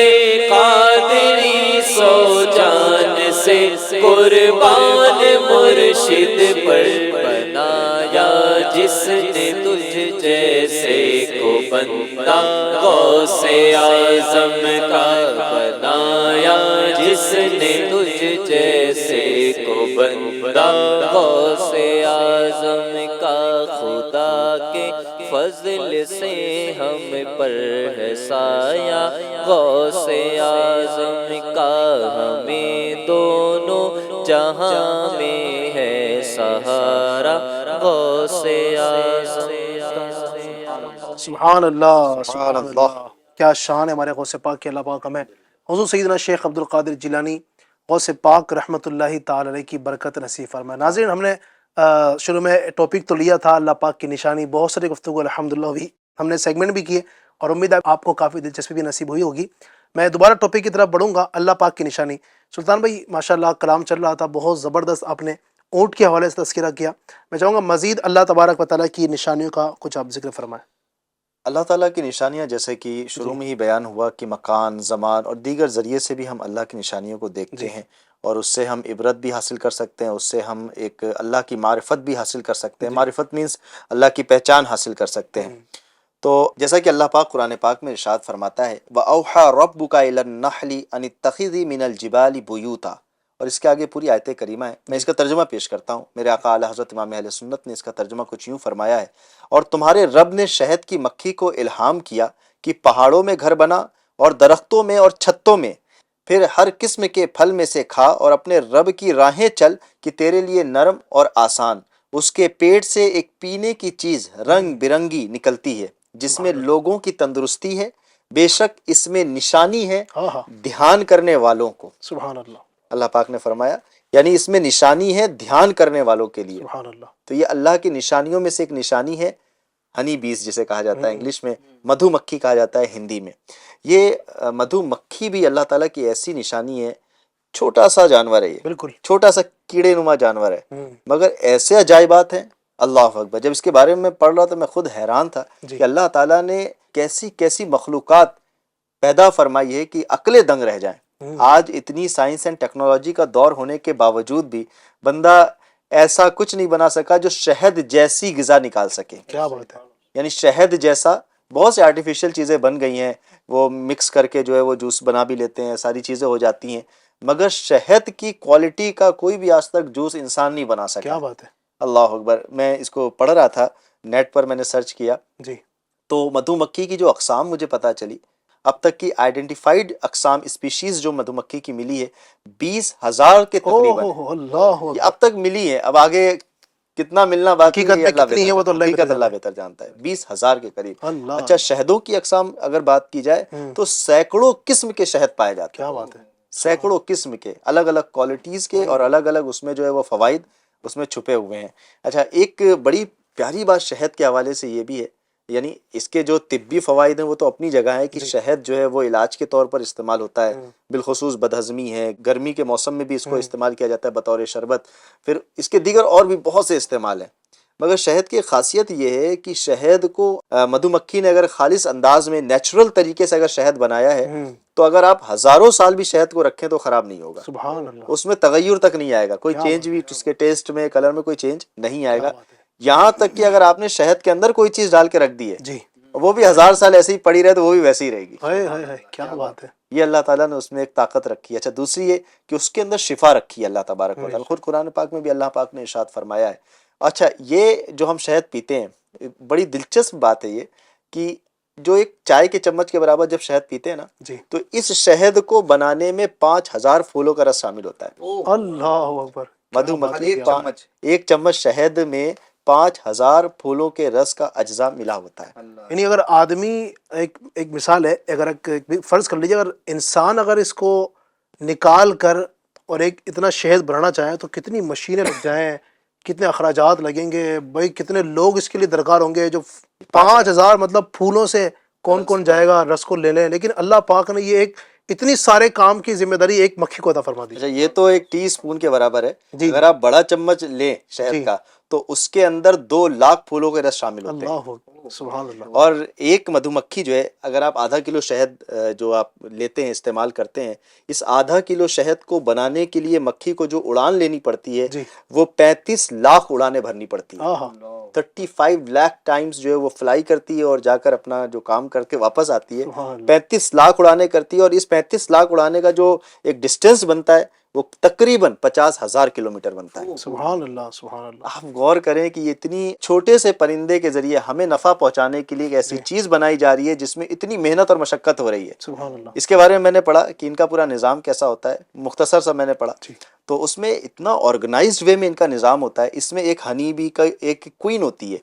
قادری سو جان سے قربان مرشد پر، بنایا جس نے تجھ جیسے کو بندہ غوث اعظم کا، بنایا جس نے تجھ جیسے کو بندہ غوث اعظم کا۔ خدا کے فضل سے ہم پر ہے سایہ غوث اعظم کا، ہمیں دونوں جہاں میں ہے سہارا غوث اعظم کا۔ سبحان اللہ سبحان اللہ، کیا شان ہے ہمارے غوث پاک کی، اللہ پاک ہمیں حضور سیدنا شیخ عبد القادر جیلانی غوث پاک رحمۃ اللہ تعالی علیہ کی برکت نصیب فرمائے۔ ناظرین، ہم نے شروع میں ٹاپک تو لیا تھا اللہ پاک کی نشانی، بہت ساری گفتگو الحمدللہ ہوئی، ہم نے سیگمنٹ بھی کیے اور امید ہے آپ کو کافی دلچسپی بھی نصیب ہوئی ہوگی۔ میں دوبارہ ٹاپک کی طرف بڑھوں گا، اللہ پاک کی نشانی۔ سلطان بھائی ماشاءاللہ کلام چل رہا تھا، بہت زبردست آپ نے اونٹ کے حوالے سے تذکرہ کیا، میں چاہوں گا مزید اللہ تبارک و تعالیٰ کی نشانیوں کا کچھ آپ ذکر فرمائیں۔ اللہ تعالیٰ کی نشانیاں جیسے کہ شروع میں ہی بیان ہوا کہ مکان، زمان اور دیگر ذریعے سے بھی ہم اللہ کی نشانیوں کو دیکھتے ہیں، اور اس سے ہم عبرت بھی حاصل کر سکتے ہیں، اس سے ہم ایک اللہ کی معرفت بھی حاصل کر سکتے ہیں۔ معرفت مینس اللہ کی پہچان حاصل کر سکتے ہیں۔ تو جیسا کہ اللہ پاک قرآن پاک میں ارشاد فرماتا ہے وَأَوْحَى رَبُّكَ إِلَى النَّحْلِ أَنِ اتَّخِذِي مِنَ الْجِبَالِ بُيُوتًا، اور اس کے آگے پوری آیت کریمہ ہے، میں اس کا ترجمہ پیش کرتا ہوں۔ میرے آقا اعلیٰ حضرت امام اہل سنت نے اس کا ترجمہ کچھ یوں فرمایا ہے، اور تمہارے رب نے شہد کی مکھی کو الہام کیا کہ پہاڑوں میں گھر بنا اور درختوں میں اور چھتوں میں، پھر ہر قسم کے پھل میں سے کھا اور اپنے رب کی راہیں چل کہ تیرے لیے نرم اور آسان۔ اس کے پیٹ سے ایک پینے کی چیز رنگ برنگی نکلتی ہے جس میں لوگوں کی تندرستی ہے، بے شک اس میں نشانی ہے دھیان کرنے والوں کو۔ سبحان اللہ، اللہ پاک نے فرمایا یعنی اس میں نشانی ہے دھیان کرنے والوں کے لیے۔ سبحان اللہ، تو یہ اللہ کی نشانیوں میں سے ایک نشانی ہے ہنی بیز جسے کہا جاتا ہے انگلش میں، مدھو مکھی کہا جاتا ہے ہندی میں۔ یہ مدھو مکھی بھی اللہ تعالیٰ کی ایسی نشانی ہے، چھوٹا سا جانور ہے، یہ بالکل چھوٹا سا کیڑے نما جانور ہے، مگر ایسے عجائبات ہیں، اللہ اکبر۔ جب اس کے بارے میں پڑھ رہا تو میں خود حیران تھا کہ اللہ تعالیٰ نے کیسی کیسی مخلوقات پیدا فرمائی ہے کہ عقلیں دنگ رہ جائیں۔ آج اتنی سائنس اینڈ ٹیکنالوجی کا دور ہونے کے باوجود بھی بندہ ایسا کچھ نہیں بنا سکا جو شہد جیسی غذا نکال سکے۔ کیا بات ہے، یعنی شہد جیسا بہت سے آرٹیفیشل چیزیں بن گئی ہیں، وہ مکس کر کے جو ہے وہ جوس بنا بھی لیتے ہیں، ساری چیزیں ہو جاتی ہیں، مگر شہد کی کوالٹی کا کوئی بھی آج تک جوس انسان نہیں بنا سکا۔ کیا بات ہے، اللہ اکبر۔ میں اس کو پڑھ رہا تھا، نیٹ پر میں نے سرچ کیا جی تو مدھو مکھی کی جو اقسام مجھے پتہ چلی، اب تک کی آئیڈینٹیفائڈ اقسام اسپیشیز جو مدھو مکھی کی ملی ہے 20,000 کے تقریباً اللہ یہ اب تک ملی ہے۔ اب آگے کتنا ملنا باقی حقیقت میں اللہ کتنی ہے وہ تو اللہ ہی حقیقت بہتر اللہ بہتر جانتا ہے۔ 20,000 کے قریب۔ اللہ، اچھا شہدوں کی اقسام اگر بات کی جائے تو سینکڑوں قسم کے شہد پائے جاتے کیا ہیں، بات ہے، سینکڑوں قسم کے، الگ الگ کوالٹیز کے، اور الگ الگ اس میں جو ہے وہ فوائد اس میں چھپے ہوئے ہیں۔ اچھا ایک بڑی پیاری بات شہد کے حوالے سے یہ بھی ہے، یعنی اس کے جو طبی فوائد ہیں وہ تو اپنی جگہ ہیں کہ شہد جو ہے وہ علاج کے طور پر استعمال ہوتا ہے، بالخصوص بدہضمی ہے، گرمی کے موسم میں بھی اس کو استعمال کیا جاتا ہے بطور شربت، پھر اس کے دیگر اور بھی بہت سے استعمال ہیں۔ مگر شہد کی خاصیت یہ ہے کہ شہد کو مدھو مکھی نے اگر خالص انداز میں نیچرل طریقے سے اگر شہد بنایا ہے تو اگر آپ ہزاروں سال بھی شہد کو رکھیں تو خراب نہیں ہوگا، سبحان اللہ، اس میں تغیر تک نہیں آئے گا، کوئی چینج بھی اس کے ٹیسٹ میں، کلر میں کوئی چینج نہیں آئے گا۔ یہاں تک کہ اگر آپ نے شہد کے اندر کوئی چیز ڈال کے رکھ دی ہے جی، وہ بھی 1000 سال ایسے ہی پڑی رہے تو وہ بھی ویسے ہی رہے گی۔ ہائے ہائے ہائے، کیا بات ہے، یہ اللہ تعالیٰ نے اس میں ایک طاقت رکھی ہے۔ اچھا دوسری یہ کہ اس کے اندر شفا رکھی ہے اللہ تبارک و تعالیٰ، خود قرآن پاک میں بھی اللہ پاک نے ارشاد فرمایا ہے۔ اچھا یہ جو ہم شہد پیتے ہیں، بڑی دلچسپ بات ہے یہ کہ جو ایک چائے کے چمچ کے برابر جب شہد پیتے ہیں نا جی، تو اس شہد کو بنانے میں 5000 پھولوں کا رس شامل ہوتا ہے۔ اللہ اکبر، مدھو مکھی ایک چمچ شہد میں 5000 پھولوں کے رس کا اجزاء ملا ہوتا ہے۔ یعنی اگر آدمی ایک مثال ہے، اگر فرض کر لیجیے اگر انسان اگر اس کو نکال کر اور ایک اتنا شہد بنانا چاہے تو کتنی مشینیں لگ جائیں، کتنے اخراجات لگیں گے بھائی، کتنے لوگ اس کے لیے درکار ہوں گے، جو 5000 مطلب پھولوں سے کون کون جائے گا رس کو لینے، لیکن اللہ پاک نے یہ ایک اتنی سارے کام کی ذمہ داری ایک مکھی کو عطا فرما دی۔ اچھا یہ تو ایک ٹی اسپون کے برابر ہے، جی، اگر آپ بڑا چمچ لیں شہد کا تو اس کے اندر 2 لاکھ پھولوں کے رس شامل ہوتے ہیں۔ اللہ سبحان اللہ، اور ایک مدھو مکھی جو ہے، اگر آپ آدھا کلو شہد جو آپ لیتے ہیں استعمال کرتے ہیں، اس آدھا کلو شہد کو بنانے کے لیے مکھی کو جو اڑان لینی پڑتی ہے وہ 35 لاکھ اڑانیں بھرنی پڑتی ہیں۔ 35 لاکھ ٹائمز جو ہے وہ فلائی کرتی ہے اور جا کر اپنا جو کام کر کے واپس آتی ہے، 35 لاکھ اڑانے کرتی ہے، اور اس 35 لاکھ اڑانے کا جو ایک ڈسٹینس بنتا ہے وہ تقریباً 50,000 کلومیٹر بنتا ہے۔ سبحان اللہ، سبحان اللہ، آپ غور کریں کہ یہ اتنی چھوٹے سے پرندے کے ذریعے ہمیں نفع پہنچانے کے لیے ایک ایسی چیز بنائی جا رہی ہے جس میں اتنی محنت اور مشقت ہو رہی ہے۔ سبحان اللہ، اس کے بارے میں نے پڑھا کہ ان کا پورا نظام کیسا ہوتا ہے، مختصر سا میں نے پڑھا تو اس میں اتنا آرگنائزڈ وے میں ان کا نظام ہوتا ہے۔ اس میں ایک ہنی بی کا ایک کوئین ہوتی ہے،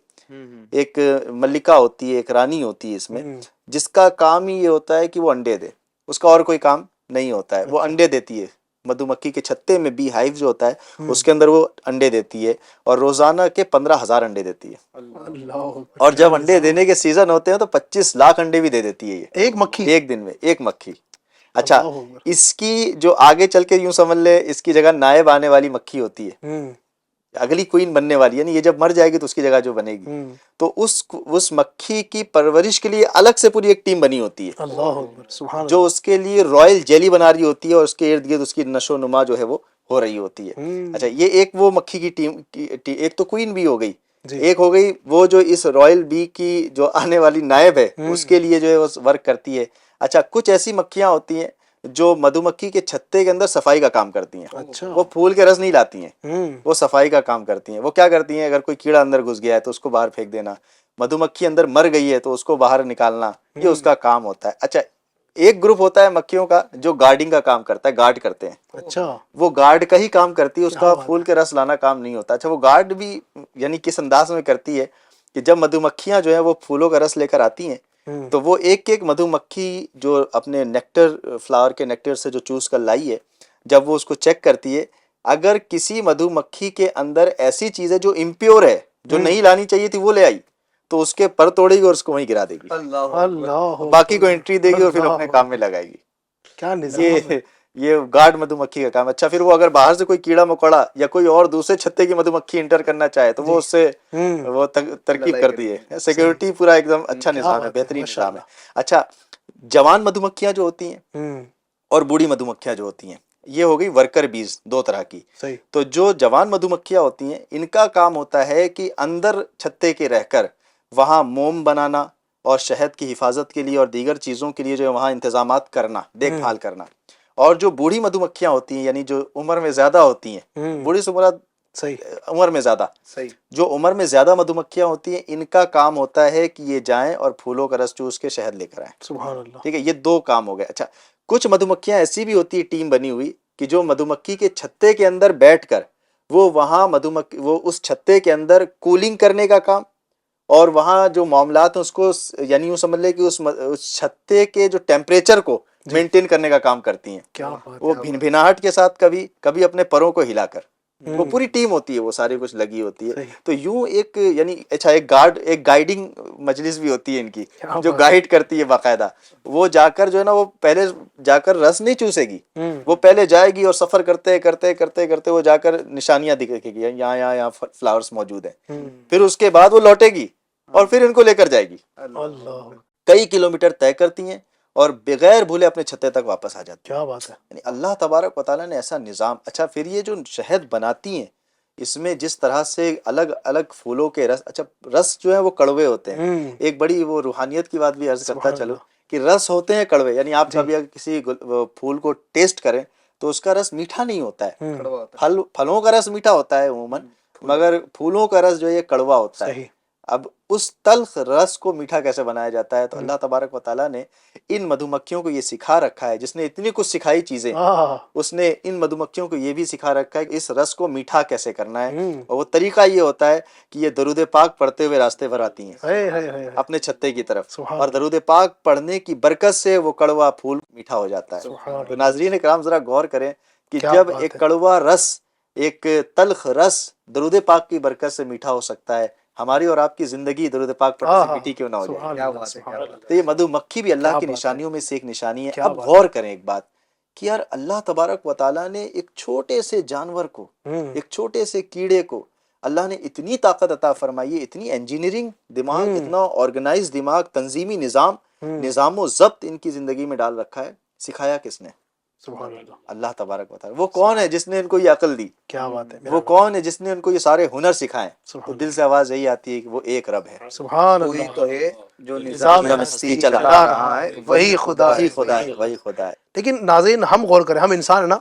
ایک ملکہ ہوتی ہے، ایک رانی ہوتی ہے اس میں، جس کا کام ہی یہ ہوتا ہے کہ وہ انڈے دے، اس کا اور کوئی کام نہیں ہوتا ہے، وہ انڈے دیتی ہے۔ مدھو مکھی کے چھتے میں بی ہائیو جو ہوتا ہے اس کے اندر وہ انڈے دیتی ہے، اور روزانہ کے 15,000 انڈے دیتی ہے، اور جب انڈے دینے کے سیزن ہوتے ہیں تو 25 لاکھ انڈے بھی دے دیتی ہے یہ ایک مکھی، ایک دن میں، ایک مکھی۔ اچھا اس کی جو آگے چل کے یوں سمجھ لے اس کی جگہ نائب آنے والی مکھی ہوتی ہے، اگلی کوئین بننے والی، یعنی یہ جب مر جائے گی تو اس کی جگہ جو بنے گی، تو اس مکھی کی پرورش کے لیے الگ سے پوری ایک ٹیم بنی ہوتی ہے، اللہ اکبر، سبحان جو اس کے لیے رائل جیلی بنا رہی ہوتی ہے اور اس کے ارد گرد اس کی نشو و نما جو ہے وہ ہو رہی ہوتی ہے۔ اچھا یہ ایک وہ مکھی کی ٹیم، ایک تو کوئین بھی ہو گئی، ایک ہو گئی وہ جو اس رائل بی کی جو آنے والی نائب ہے اس کے لیے جو ہے وہ ورک کرتی ہے۔ اچھا کچھ ایسی مکھیاں ہوتی ہیں جو مدھو مکھی کے چھتے کے اندر صفائی کا کام کرتی ہیں، وہ پھول کے رس نہیں لاتی ہیں، وہ صفائی کا کام کرتی ہیں۔ وہ کیا کرتی ہیں، اگر کوئی کیڑا اندر گھس گیا ہے تو اس کو باہر پھینک دینا، مدھو مکھی اندر مر گئی ہے تو اس کو باہر نکالنا، یہ اس کا کام ہوتا ہے۔ اچھا ایک گروپ ہوتا ہے مکھیوں کا جو گارڈنگ کا کام کرتا ہے، گارڈ کرتے ہیں، اچھا وہ گارڈ کا ہی کام کرتی ہے، اس کا پھول کے رس لانا کام نہیں ہوتا۔ اچھا وہ گارڈ بھی یعنی کس انداز میں کرتی ہے کہ جب مدھو مکھیاں جو ہیں وہ پھولوں کا رس لے کر آتی ہیں تو وہ ایک ایک مدھو مکھی جو اپنے نیکٹر، فلاور کے نیکٹر سے جو چوز کر لائی ہے، جب وہ اس کو چیک کرتی ہے، اگر کسی مدھو مکھی کے اندر ایسی چیز ہے جو امپیور ہے، جو نہیں لانی چاہیے تھی وہ لے آئی، تو اس کے پر توڑے گی اور اس کو وہیں گرا دے گی، اللہ، باقی کو انٹری دے گی اور پھر اپنے کام میں لگائے گی۔ کیا نظام ہے، یہ گارڈ مدھو مکھی کا کام۔ اچھا پھر وہ اگر باہر سے کوئی کیڑا مکوڑا یا کوئی اور دوسرے چھتے کی مدھو مکھی انٹر کرنا چاہے تو وہ اس سے وہ ترکیب کرتی ہے۔ سیکیورٹی پورا ایک دم اچھا نظام ہے، بہترین نظام ہے۔ اچھا جوان مدھو مکھیاں جو ہوتی ہیں اور بوڑھی مدھو مکھیاں جو ہوتی ہیں، یہ ہو گئی ورکر بیز، دو طرح کی۔ تو جو جوان مدھو مکھیاں ہوتی ہیں ان کا کام ہوتا ہے کہ اندر چھتے کے رہ کر وہاں موم بنانا اور شہد کی حفاظت کے لیے اور دیگر چیزوں کے لیے جو وہاں انتظامات کرنا، دیکھ بھال کرنا۔ اور جو بوڑھی مدھو مکھیاں ہوتی ہیں یعنی جو عمر میں زیادہ ہوتی ہیں، بوڑھی سے مراد عمر میں زیادہ، جو عمر میں زیادہ مدھو مکھیاں ہوتی ہیں ان کا کام ہوتا ہے کہ یہ جائیں اور پھولوں کا رس چوس کے شہد لے کر آئیں۔ سبحان اللہ، ٹھیک ہے، یہ دو کام ہو گئے۔ اچھا کچھ مدھو مکھیاں ایسی بھی ہوتی ہے ٹیم بنی ہوئی کہ جو مدھو مکھی کے چھتے کے اندر بیٹھ کر وہ وہاں وہ اس چھتے کے اندر کولنگ کرنے کا کام اور وہاں جو معاملات ہیں اس کو یعنی یوں سمجھ لے کہ اس چھتے کے جو ٹیمپریچر کو مینٹین کرنے کا کام کرتی ہیں۔ کیا بات وہ بھناہٹ کے ساتھ کبھی اپنے پروں کو ہلا کر وہ پوری ٹیم ہوتی ہے، وہ ساری کچھ لگی ہوتی ہے. تو یوں ایک یعنی اچھا ایک گائیڈنگ مجلس بھی ہوتی ہے ان کی جو گائیڈ کرتی ہے باقاعدہ. وہ جا کر جو ہے نا وہ پہلے جا کر رس نہیں چوسے گی، وہ پہلے جائے گی اور سفر کرتے کرتے کرتے کرتے وہ جا کر نشانیاں دکھے گی، یہاں فلاورز موجود ہیں. پھر اس کے بعد وہ لوٹے گی اور پھر ان کو لے کر جائے گی. کئی کلومیٹر طے کرتی ہیں اور بغیر بھولے اپنے چھتے تک واپس آ جاتی ہیں. کیا بات ہے. یعنی اللہ تبارک و تعالیٰ نے ایسا نظام. اچھا پھر یہ جو شہد بناتی ہیں اس میں جس طرح سے الگ الگ پھولوں کے رس، اچھا رس جو ہے وہ کڑوے ہوتے ہیں. ایک بڑی وہ روحانیت کی بات بھی عرض کرتا چلو کہ رس ہوتے ہیں کڑوے، یعنی آپ کبھی اگر کسی پھول کو ٹیسٹ کریں تو اس کا رس میٹھا نہیں ہوتا ہے. پھلوں کا رس میٹھا ہوتا ہے عموماً، مگر پھولوں کا رس جو ہے یہ کڑوا ہوتا ہے. اب اس تلخ رس کو میٹھا کیسے بنایا جاتا ہے؟ تو اللہ تبارک و تعالیٰ نے ان مدھو مکھیوں کو یہ سکھا رکھا ہے، جس نے اتنی کچھ سکھائی چیزیں، اس نے ان مدھو مکھیوں کو یہ بھی سکھا رکھا ہے کہ اس رس کو میٹھا کیسے کرنا ہے. اور وہ طریقہ یہ ہوتا ہے کہ یہ درود پاک پڑھتے ہوئے راستے پر آتی ہیں اپنے چھتے کی طرف، اور درود پاک پڑھنے کی برکت سے وہ کڑوا پھول میٹھا ہو جاتا ہے. تو ناظرین کرام ذرا غور کریں کہ جب ایک کڑوا رس، ایک تلخ رس درود پاک کی برکت سے میٹھا ہو سکتا ہے، ہماری اور آپ کی زندگی درود پاک پڑھنے سے میٹھی کیوں نہ ہو جائے؟ تو یہ مدھو مکھی بھی اللہ کی نشانیوں میں سے ایک نشانی ہے. اب غور کریں ایک بات کہ یار اللہ تبارک و تعالیٰ نے ایک چھوٹے سے جانور کو، ایک چھوٹے سے کیڑے کو اللہ نے اتنی طاقت عطا فرمائی ہے، اتنی انجینئرنگ دماغ، اتنا آرگنائز دماغ، تنظیمی نظام و ضبط ان کی زندگی میں ڈال رکھا ہے. سکھایا کس نے؟ سبحان اللہ. اللہ تبارک و تعالیٰ. وہ کون ہے جس نے ان کو یہ عقل دی؟ کیا بات ہے. وہ کون ہے جس نے ان کو یہ سارے ہنر سکھائے؟ تو دل سے آواز یہی آتی ہے کہ وہ ایک رب ہے. سبحان وہی اللہ. تو ہے جو نظام مستی چلا رہا ہے، وہی خدا ہے. وہی خدا ہے. لیکن ناظرین ہم غور کریں، ہم انسان ہیں نا،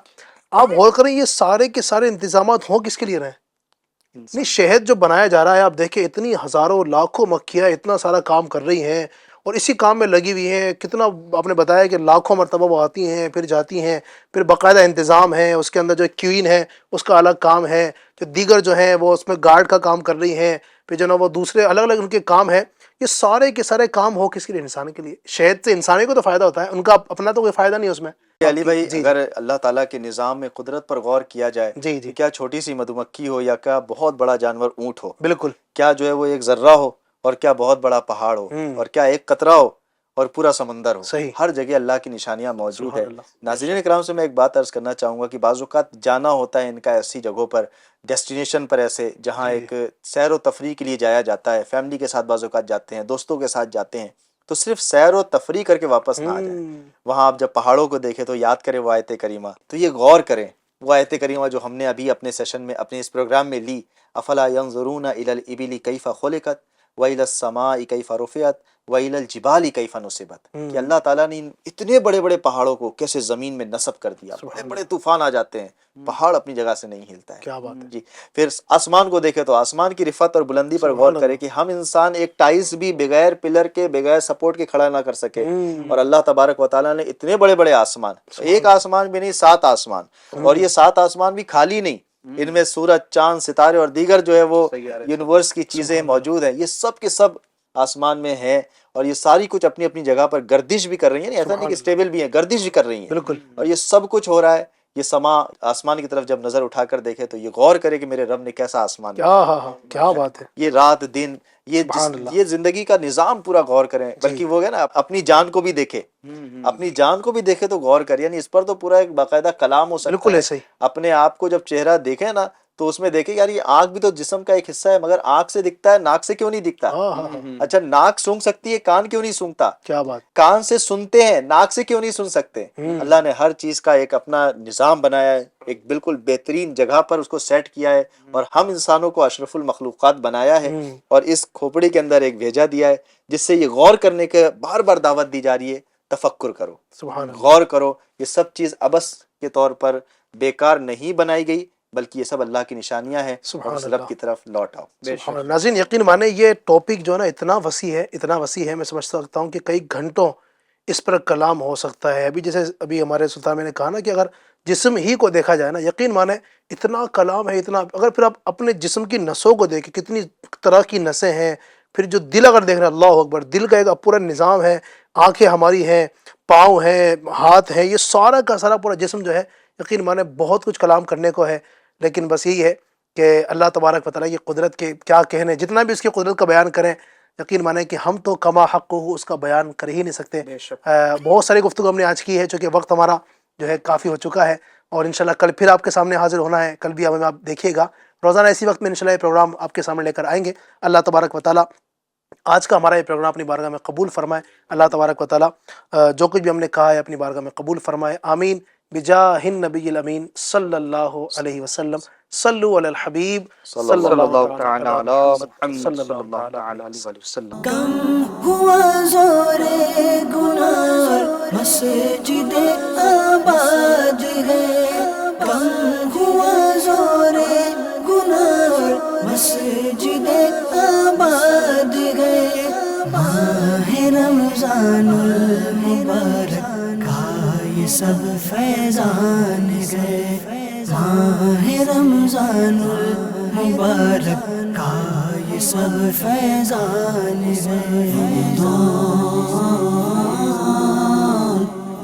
آپ غور کریں یہ سارے کے سارے انتظامات ہوں کس کے لیے رہے؟ نہیں، شہد جو بنایا جا رہا ہے، آپ دیکھیں اتنی ہزاروں لاکھوں مکھیاں اتنا سارا کام کر رہی ہیں اور اسی کام میں لگی ہوئی ہیں. کتنا آپ نے بتایا کہ لاکھوں مرتبہ وہ آتی ہیں پھر جاتی ہیں، پھر باقاعدہ انتظام ہے اس کے اندر. جو کوئین ہے اس کا الگ کام ہے، جو دیگر جو ہیں وہ اس میں گارڈ کا کام کر رہی ہیں، پھر جو نا وہ دوسرے الگ الگ ان کے کام ہیں. یہ سارے کے سارے کام ہو کس کے لیے؟ انسان کے لیے. شہد سے انسانی کو تو فائدہ ہوتا ہے، ان کا اپنا تو کوئی فائدہ نہیں اس میں. علی بھائی اگر اللہ تعالیٰ کے نظام میں قدرت پر غور کیا جائے، کیا چھوٹی سی مدھو مکھی ہو یا کیا بہت بڑا جانور اونٹ ہو، بالکل، کیا جو ہے وہ ایک ذرہ ہو اور کیا بہت بڑا پہاڑ ہو، اور کیا ایک قطرہ ہو اور پورا سمندر ہو، ہر جگہ اللہ کی نشانیاں موجود ہے. ناظرین اکرام سے میں ایک بات عرض کرنا چاہوں گا کہ بعض اوقات جانا ہوتا ہے ان کا ایسی جگہوں پر، ڈیسٹینیشن پر، ایسے جہاں ایک سیر و تفریح کے لیے جایا جاتا ہے. فیملی کے ساتھ بعض اوقات جاتے ہیں، دوستوں کے ساتھ جاتے ہیں، تو صرف سیر و تفریح کر کے واپس نہ آ جائیں. وہاں آپ جب پہاڑوں کو دیکھیں تو یاد کریں وہ آیت کریمہ، تو یہ غور کریں وہ آیت کریمہ جو ہم نے ابھی اپنے سیشن میں، اپنے اس پروگرام میں لی. افلا ينظرون الى الابل كيف خلقت والى السماء كيف رفعت والى الجبال كيف نصبت. کہ اللہ تعالیٰ نے اتنے بڑے بڑے پہاڑوں کو کیسے زمین میں نصب کر دیا. بڑے بڑے طوفان آ جاتے ہیں، پہاڑ اپنی جگہ سے نہیں ہلتا ہے. کیا بات ہے. جی پھر آسمان کو دیکھیں تو آسمان کی رفعت اور بلندی پر غور کریں کہ ہم انسان ایک ٹائلس بھی بغیر پلر کے، بغیر سپورٹ کے کھڑا نہ کر سکے، اور اللہ تبارک و تعالیٰ نے اتنے بڑے بڑے آسمان، ایک آسمان بھی نہیں 7 آسمان، اور یہ 7 آسمان بھی خالی نہیں، ان میں سورج، چاند، ستارے اور دیگر جو ہے وہ یونیورس کی چیزیں موجود ہیں. یہ سب کے سب آسمان میں ہیں، اور یہ ساری کچھ اپنی اپنی جگہ پر گردش بھی کر رہی ہیں. ایسا نہیں کہ اسٹیبل بھی ہیں، گردش بھی کر رہی ہیں. بالکل. اور یہ سب کچھ ہو رہا ہے. یہ سما آسمان کی طرف جب نظر اٹھا کر دیکھے تو یہ غور کرے کہ میرے رب نے کیسا آسمان بنایا. کیا بات ہے. یہ رات دن، یہ زندگی کا نظام پورا غور کریں. بلکہ وہ ہے نا اپنی جان کو بھی دیکھے، اپنی جان کو بھی دیکھے تو غور کرے. یعنی اس پر تو پورا ایک باقاعدہ کلام ہو سکتا ہے. بالکل ایسے ہی. اپنے آپ کو جب چہرہ دیکھے نا تو اس میں دیکھے یار یہ آنکھ بھی تو جسم کا ایک حصہ ہے، مگر آنکھ سے دکھتا ہے، ناک سے کیوں نہیں دکھتا؟ اچھا ناک سونگ سکتی ہے، کان کیوں نہیں سونگتا؟ کیا بات. کان سے سنتے ہیں، ناک سے کیوں نہیں سن سکتے؟ اللہ نے ہر چیز کا ایک اپنا نظام بنایا ہے، ایک بالکل بہترین جگہ پر اس کو سیٹ کیا ہے، اور ہم انسانوں کو اشرف المخلوقات بنایا ہے، اور اس کھوپڑی کے اندر ایک بھیجا دیا ہے جس سے یہ غور کرنے کے بار بار دعوت دی جا رہی ہے. تفکر کرو، غور کرو. یہ سب چیز عبث کے طور پر بیکار نہیں بنائی گئی، بلکہ یہ سب اللہ کی نشانیاں ہیں، اور اس رب کی طرف لوٹ آؤ. ناظرین یقین مانے یہ ٹاپک جو ہے نا اتنا وسیع ہے، اتنا وسیع ہے، میں سمجھ سکتا ہوں کہ کئی گھنٹوں اس پر کلام ہو سکتا ہے. ابھی جیسے ابھی ہمارے سلطان میں نے کہا نا کہ اگر جسم ہی کو دیکھا جائے نا، یقین مانے اتنا کلام ہے، اتنا. اگر پھر آپ اپنے جسم کی نسوں کو دیکھیں، کتنی طرح کی نسیں ہیں. پھر جو دل اگر دیکھ رہے ہیں، اللہ اکبر، دل کا ایک پورا نظام ہے. آنکھیں ہماری ہیں، پاؤں ہیں، ہاتھ ہیں، یہ سارا کا سارا پورا جسم جو ہے، یقین مانے بہت کچھ کلام کرنے کو ہے. لیکن بس یہی ہے کہ اللہ تبارک و تعالیٰ کی قدرت کے کیا کہنے، جتنا بھی اس کی قدرت کا بیان کریں یقین مانیں کہ ہم تو کما حق ہو اس کا بیان کر ہی نہیں سکتے۔ بہت ساری گفتگو ہم نے آج کی ہے، چونکہ وقت ہمارا جو ہے کافی ہو چکا ہے، اور انشاءاللہ کل پھر آپ کے سامنے حاضر ہونا ہے۔ کل بھی ہمیں آپ دیکھیے گا، روزانہ اسی وقت میں انشاءاللہ یہ پروگرام آپ کے سامنے لے کر آئیں گے۔ اللہ تبارک و تعالیٰ آج کا ہمارا یہ پروگرام اپنی بارگاہ میں قبول فرمائے۔ اللہ تبارک و تعالیٰ جو کچھ بھی ہم نے کہا ہے اپنی بارگاہ میں قبول فرمائے، آمین بجاہ النبی الامین صلی اللہ علیہ وسلم۔ صلو علی الحبیب صلی اللہ تعالی علی محمد صلی اللہ تعالی علیہ وسلم۔ کم ہوا زور گناہ مسجد آباد ہے، کم ہوا زور گناہ مسجد آباد ہے۔ ماہ رمضان المبارک کا یہ سب فیضان گئے، ماہ رمضان المبارک کا یہ سب فیضان گئے۔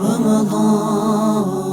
رمضان